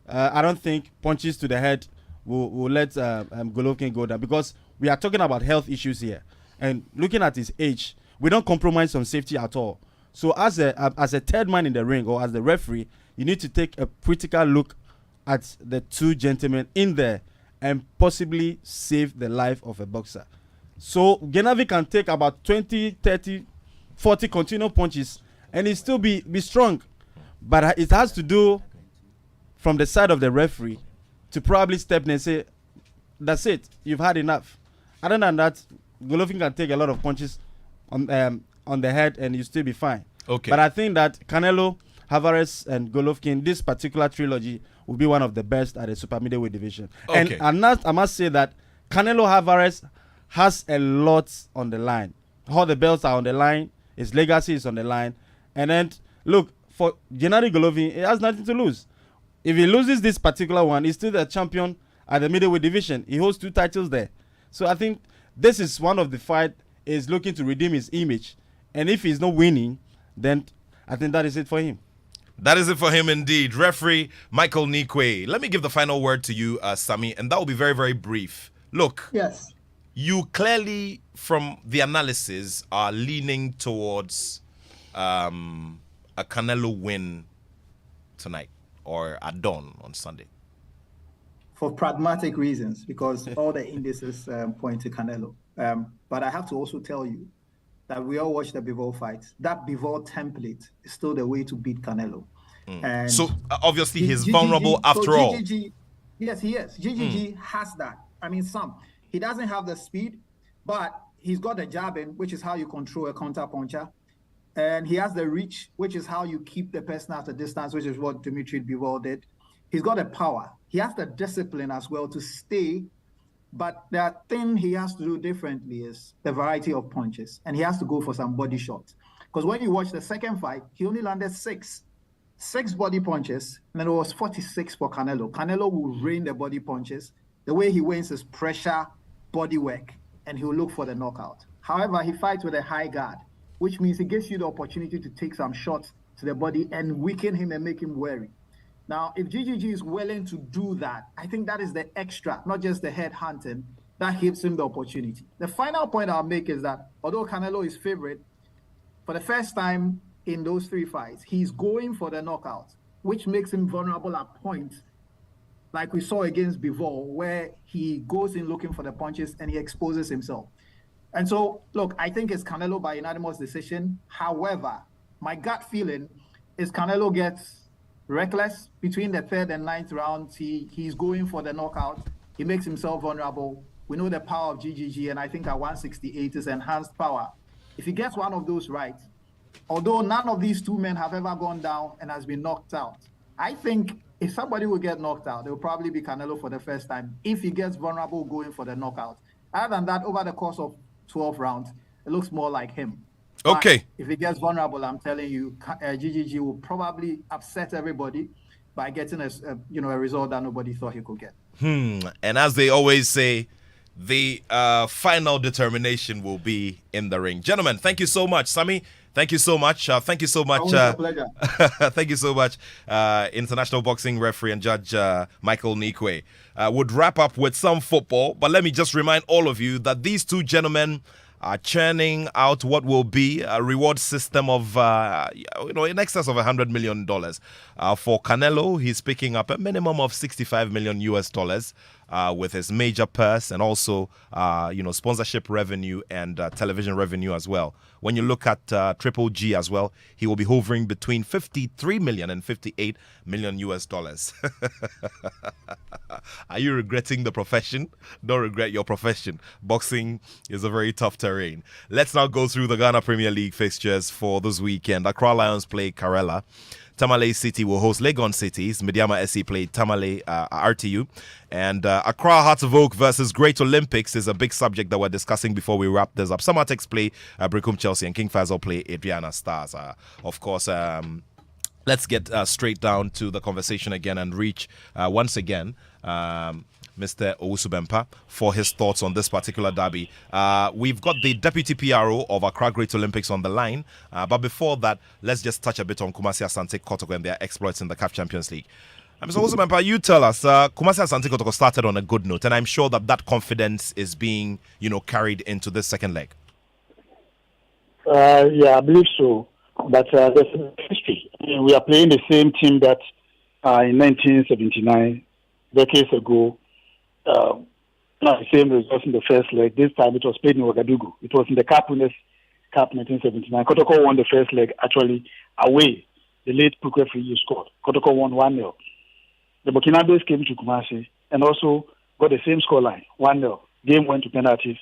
I don't think punches to the head will let Golovkin go down, because we are talking about health issues here. And looking at his age, we don't compromise on safety at all. So as a third man in the ring, or as the referee, you need to take a critical look at the two gentlemen in there and possibly save the life of a boxer. So Gennady can take about 20, 30, 40 continual punches and he still be strong. But it has to do from the side of the referee to probably step in and say, that's it, you've had enough. Other than that, Golovkin can take a lot of punches on the head and you still be fine. Okay. But I think that Canelo, Alvarez, and Golovkin, this particular trilogy, will be one of the best at the super middleweight division. Okay. And I must say that Canelo Alvarez has a lot on the line. All the belts are on the line. His legacy is on the line. And then, look, for Gennady Golovkin, he has nothing to lose. If he loses this particular one, he's still the champion at the middleweight division. He holds 2 titles there. So I think this is one of the fight is looking to redeem his image. And if he's not winning, then I think that is it for him. That is it for him indeed. Referee Michael Nikwe. Let me give the final word to you, Sammy, and that will be very, very brief. Look. Yes. You clearly, from the analysis, are leaning towards a Canelo win tonight or at dawn on Sunday. For pragmatic reasons, because all the indices point to Canelo. But I have to also tell you that we all watched the Bivol fight. That Bivol template is still the way to beat Canelo. And so obviously he's vulnerable after all. Yes, he is. GGG has that. I mean, he doesn't have the speed, but he's got the jabbing, which is how you control a counter puncher. And he has the reach, which is how you keep the person at a distance, which is what Dimitri Bivol did. He's got the power. He has the discipline as well to stay. But the thing he has to do differently is the variety of punches. And he has to go for some body shots. Because when you watch the second fight, he only landed 6 body punches. And then it was 46 for Canelo. Canelo will rain the body punches. The way he wins is pressure, body work, and he'll look for the knockout. However, he fights with a high guard, which means he gives you the opportunity to take some shots to the body and weaken him and make him wary. Now, if GGG is willing to do that, I think that is the extra, not just the head hunting, that gives him the opportunity. The final point I'll make is that although Canelo is favorite, for the first time in those 3 fights, he's going for the knockout, which makes him vulnerable at points, like we saw against Bivol, where he goes in looking for the punches and he exposes himself. And so, look, I think it's Canelo by unanimous decision. However, my gut feeling is Canelo gets reckless between the 3rd and 9th rounds. He's going for the knockout. He makes himself vulnerable. We know the power of GGG, and I think at 168 is enhanced power. If he gets one of those right, although none of these 2 men have ever gone down and has been knocked out, I think if somebody will get knocked out, it will probably be Canelo for the first time if he gets vulnerable going for the knockout. Other than that, over the course of 12 rounds, it looks more like him. Okay. But if he gets vulnerable, I'm telling you, GGG will probably upset everybody by getting a result that nobody thought he could get. And as they always say, the final determination will be in the ring. Gentlemen, thank you so much. Sammy, thank you so much. Thank you so much. Pleasure. Thank you so much, international boxing referee and judge Michael Nikwe. Would wrap up with some football, but let me just remind all of you that these 2 gentlemen are churning out what will be a reward system of, in excess of $100 million. For Canelo, he's picking up a minimum of $65 million US with his major purse and also, sponsorship revenue and television revenue as well. When you look at Triple G as well, he will be hovering between 53 million and 58 million US dollars. Are you regretting the profession? Don't regret your profession. Boxing is a very tough terrain. Let's now go through the Ghana Premier League fixtures for this weekend. Accra Lions play Karela. Tamale City will host Legon Cities. Mediama SC play Tamale RTU. And Accra Hearts of Oak versus Great Olympics is a big subject that we're discussing before we wrap this up. Samatex play Bricum Chelsea and King Faisal play Adriana Stars. Of course, let's get straight down to the conversation again and reach once again Mr. Owusu-Bempah for his thoughts on this particular derby. We've got the Deputy PRO of Accra Great Olympics on the line. But before that, let's just touch a bit on Kumasi Asante Kotoko and their exploits in the CAF Champions League. Mr. Owusu-Bempah, you tell us, Kumasi Asante Kotoko started on a good note, and I'm sure that confidence is being, carried into this second leg. Yeah, I believe so. But there's a history. We are playing the same team that in 1979, decades ago, not the same results in the first leg. This time it was played in Ouagadougou. It was in the Cup Winners' Cup 1979. Kotoko won the first leg actually away. The late Puku referee scored. Kotoko won 1-0. The Burkinabes came to Kumasi and also got the same scoreline, 1-0. Game went to penalties.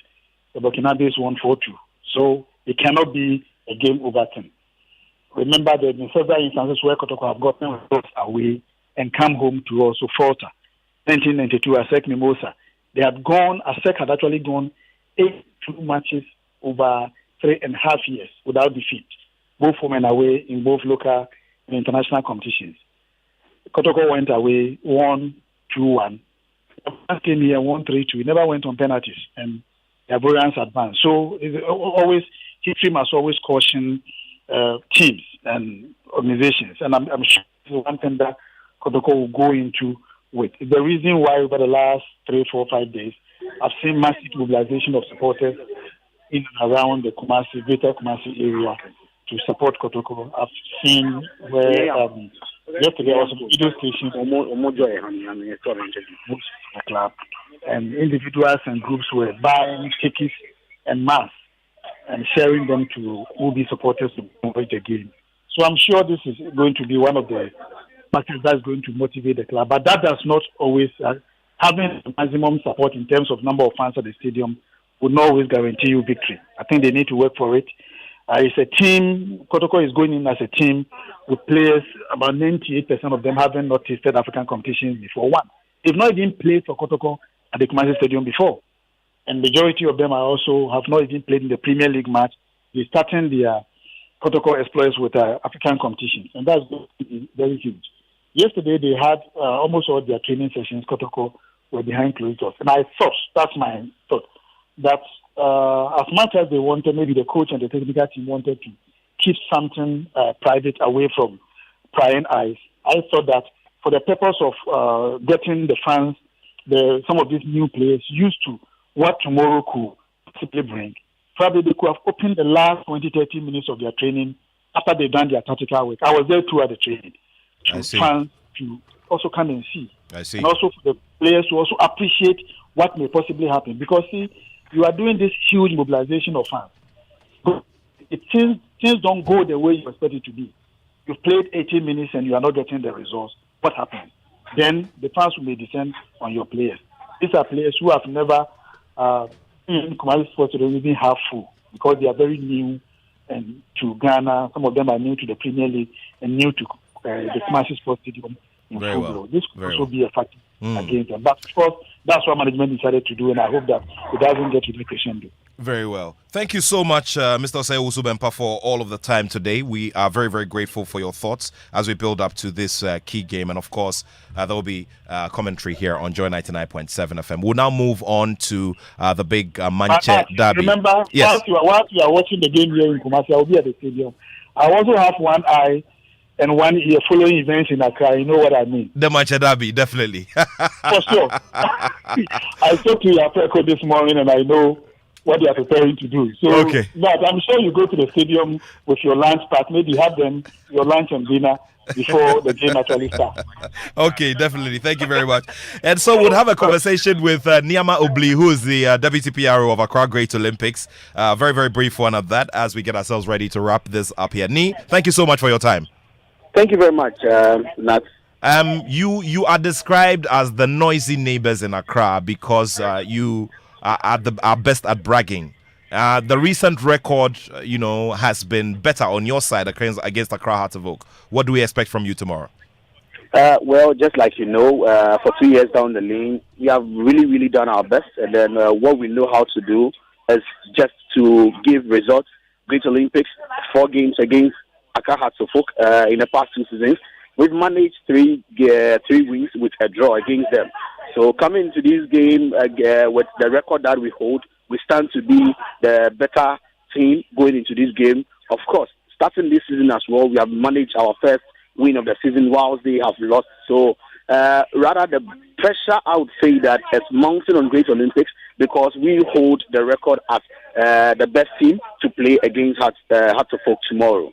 The Burkinabes won 4-2. So it cannot be a game over 10. Remember, there have been several instances where Kotoko have gotten results away and come home to also falter. 1992, ASEC Mimosa. ASEC had actually gone 82 matches over 3.5 years without defeat, both home and away in both local and international competitions. Kotoko went away, won 2-1. Came here, won 3-2. He never went on penalties, and the Ivorians advanced. So history must always caution teams and organizations, and I'm sure this is one thing that Kotoko will go into with. The reason why over the last 3, 4, 5 days, I've seen massive mobilization of supporters in and around the Greater Kumasi area to support Kotoko. I've seen where yesterday I was on the video station, the club, and individuals and groups were buying tickets and masks and sharing them to who be supporters to watch the game. So I'm sure this is going to be one of the factors that's going to motivate the club. But that does not always, having maximum support in terms of number of fans at the stadium would not always guarantee you victory. I think they need to work for it. It's a team. Kotoko is going in as a team with players, about 98% of them having not tasted African competitions before. One, they've not even played for Kotoko at the Kumasi Stadium before. And majority of them are also have not even played in the Premier League match. They're starting their Kotoko exploits with African competitions. And that's very huge. Yesterday, they had almost all their training sessions. Kotoko were behind closed doors. And I thought, that's my thought, that as much as they wanted, maybe the coach and the technical team wanted to keep something private away from prying eyes, I thought that for the purpose of getting the fans, some of these new players used to what tomorrow could simply bring, probably they could have opened the last 20, 30 minutes of their training after they've done their tactical work. I was there too at the training. To fans to also come and see. I see. And also for the players to also appreciate what may possibly happen. Because, see, you are doing this huge mobilization of fans. But things don't go the way you expect it to be. You've played 80 minutes and you are not getting the results. What happens? Then the fans may descend on your players. These are players who have never in Kumasi Sports even half full because they are very new and to Ghana. Some of them are new to the Premier League and new to the Kumasi Sports Stadium in football. This could also be a factor against them. But of course, that's what management decided to do, and I hope that it doesn't get to the crescendo. Very well. Thank you so much, Mr. Osei Usubempa, for all of the time today. We are very, very grateful for your thoughts as we build up to this key game. And of course, there will be commentary here on Joy 99.7 FM. We'll now move on to the big Manchester derby. Remember, yes. whilst you are watching the game here in Kumasi, I will be at the stadium. I also have one eye and 1 year following events in Accra. You know what I mean? The Manchester derby, definitely. For sure. I spoke to Attoh this morning and I know what they are preparing to do. So, okay. But I'm sure you go to the stadium with your lunch pack, maybe have them your lunch and dinner before the game actually starts. Okay, definitely. Thank you very much. And so we'll have a conversation with Niama Obli, who is the Deputy PRO of Accra Great Olympics. Very, very brief one of that as we get ourselves ready to wrap this up here. Ni, thank you so much for your time. Thank you very much, Nat. You are described as the noisy neighbors in Accra because you are best at bragging. The recent record, has been better on your side against Accra Hearts of Oak. What do we expect from you tomorrow? Well, just like for 2 years down the lane, we have really, really done our best. And then what we know how to do is just to give results. Great Olympics, 4 games against Accra Hearts of Oak in the past 2 seasons. We've managed 3 wins with a draw against them. So coming into this game with the record that we hold, we stand to be the better team going into this game. Of course, starting this season as well, we have managed our first win of the season whilst they have lost. So rather the pressure, I would say that is mounting on Great Olympics because we hold the record as the best team to play against Hearts of Oak tomorrow.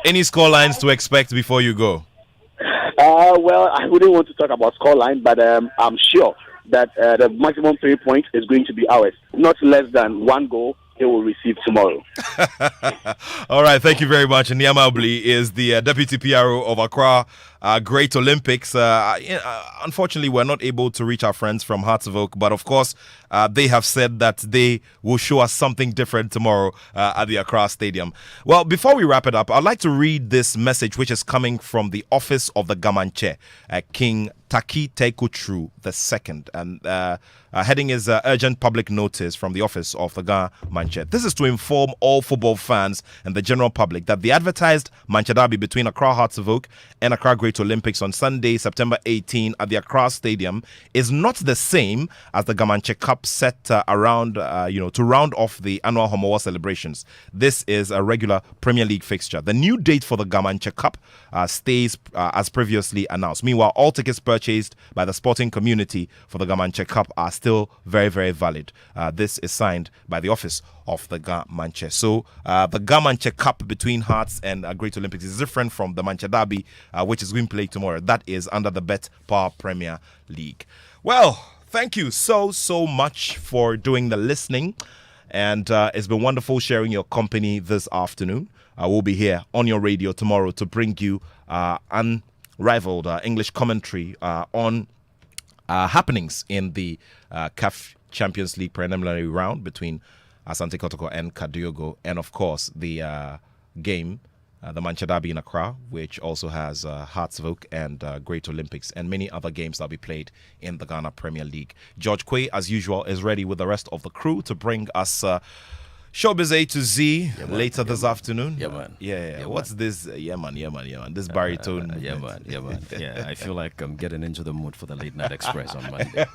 Any scorelines to expect before you go? Well, I wouldn't want to talk about scoreline, but I'm sure that the maximum 3 points is going to be ours. Not less than 1 goal they will receive tomorrow. All right, thank you very much. Niama Obli is the Deputy PRO of Accra Great Olympics. Unfortunately, we're not able to reach our friends from Hearts of Oak, but of course, they have said that they will show us something different tomorrow at the Accra Stadium. Well, before we wrap it up, I'd like to read this message which is coming from the office of the Gamanche, King Taki Tekutru II. And heading is urgent public notice from the office of the Ghana Manche. This is to inform all football fans and the general public that the advertised Manche Derby between Accra Hearts of Oak and Accra Great Olympics on Sunday, September 18 at the Accra Stadium is not the same as the Gamanche Cup set around, to round off the annual Homowa celebrations. This is a regular Premier League fixture. The new date for the Gamanche Cup stays as previously announced. Meanwhile, all tickets purchased by the sporting community for the Gamanche Cup are still very, very valid. This is signed by the office of the Gamanche. So the Gamanche Cup between Hearts and Great Olympics is different from the Manche Derby, which is going to play tomorrow. That is under the Bet Power Premier League. Well, thank you so much for doing the listening. And it's been wonderful sharing your company this afternoon. We'll be here on your radio tomorrow to bring you unrivaled English commentary on happenings in the CAF Champions League preliminary round between Asante Kotoko and Kadiogo, and of course the game, the Manche Derby in Accra, which also has Hearts of Oak and Great Olympics, and many other games that will be played in the Ghana Premier League. George Quay, as usual, is ready with the rest of the crew to bring us Showbiz A to Z later this afternoon. Yeah, man. Yeah. What's this? Yeah, man. This baritone. Yeah, man. Yeah, I feel like I'm getting into the mood for the Late Night Express on Monday.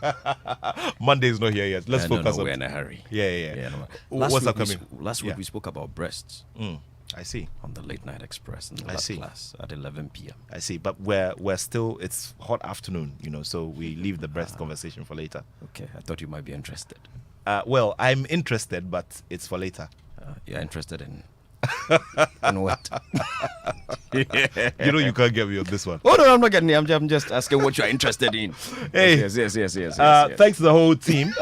Monday's not here yet. Let's focus on. We're in a hurry. Yeah. No, What's upcoming? Last week we spoke about breasts. I see. On the Late Night Express in the last class at 11 p.m. I see, but we're still, it's hot afternoon, so we leave the breast conversation for later. Okay, I thought you might be interested. Well, I'm interested, but it's for later. You're interested in what? You can't get me on this one. Oh no, I'm not getting it. I'm just asking what you're interested in. Hey, yes. Thanks to the whole team.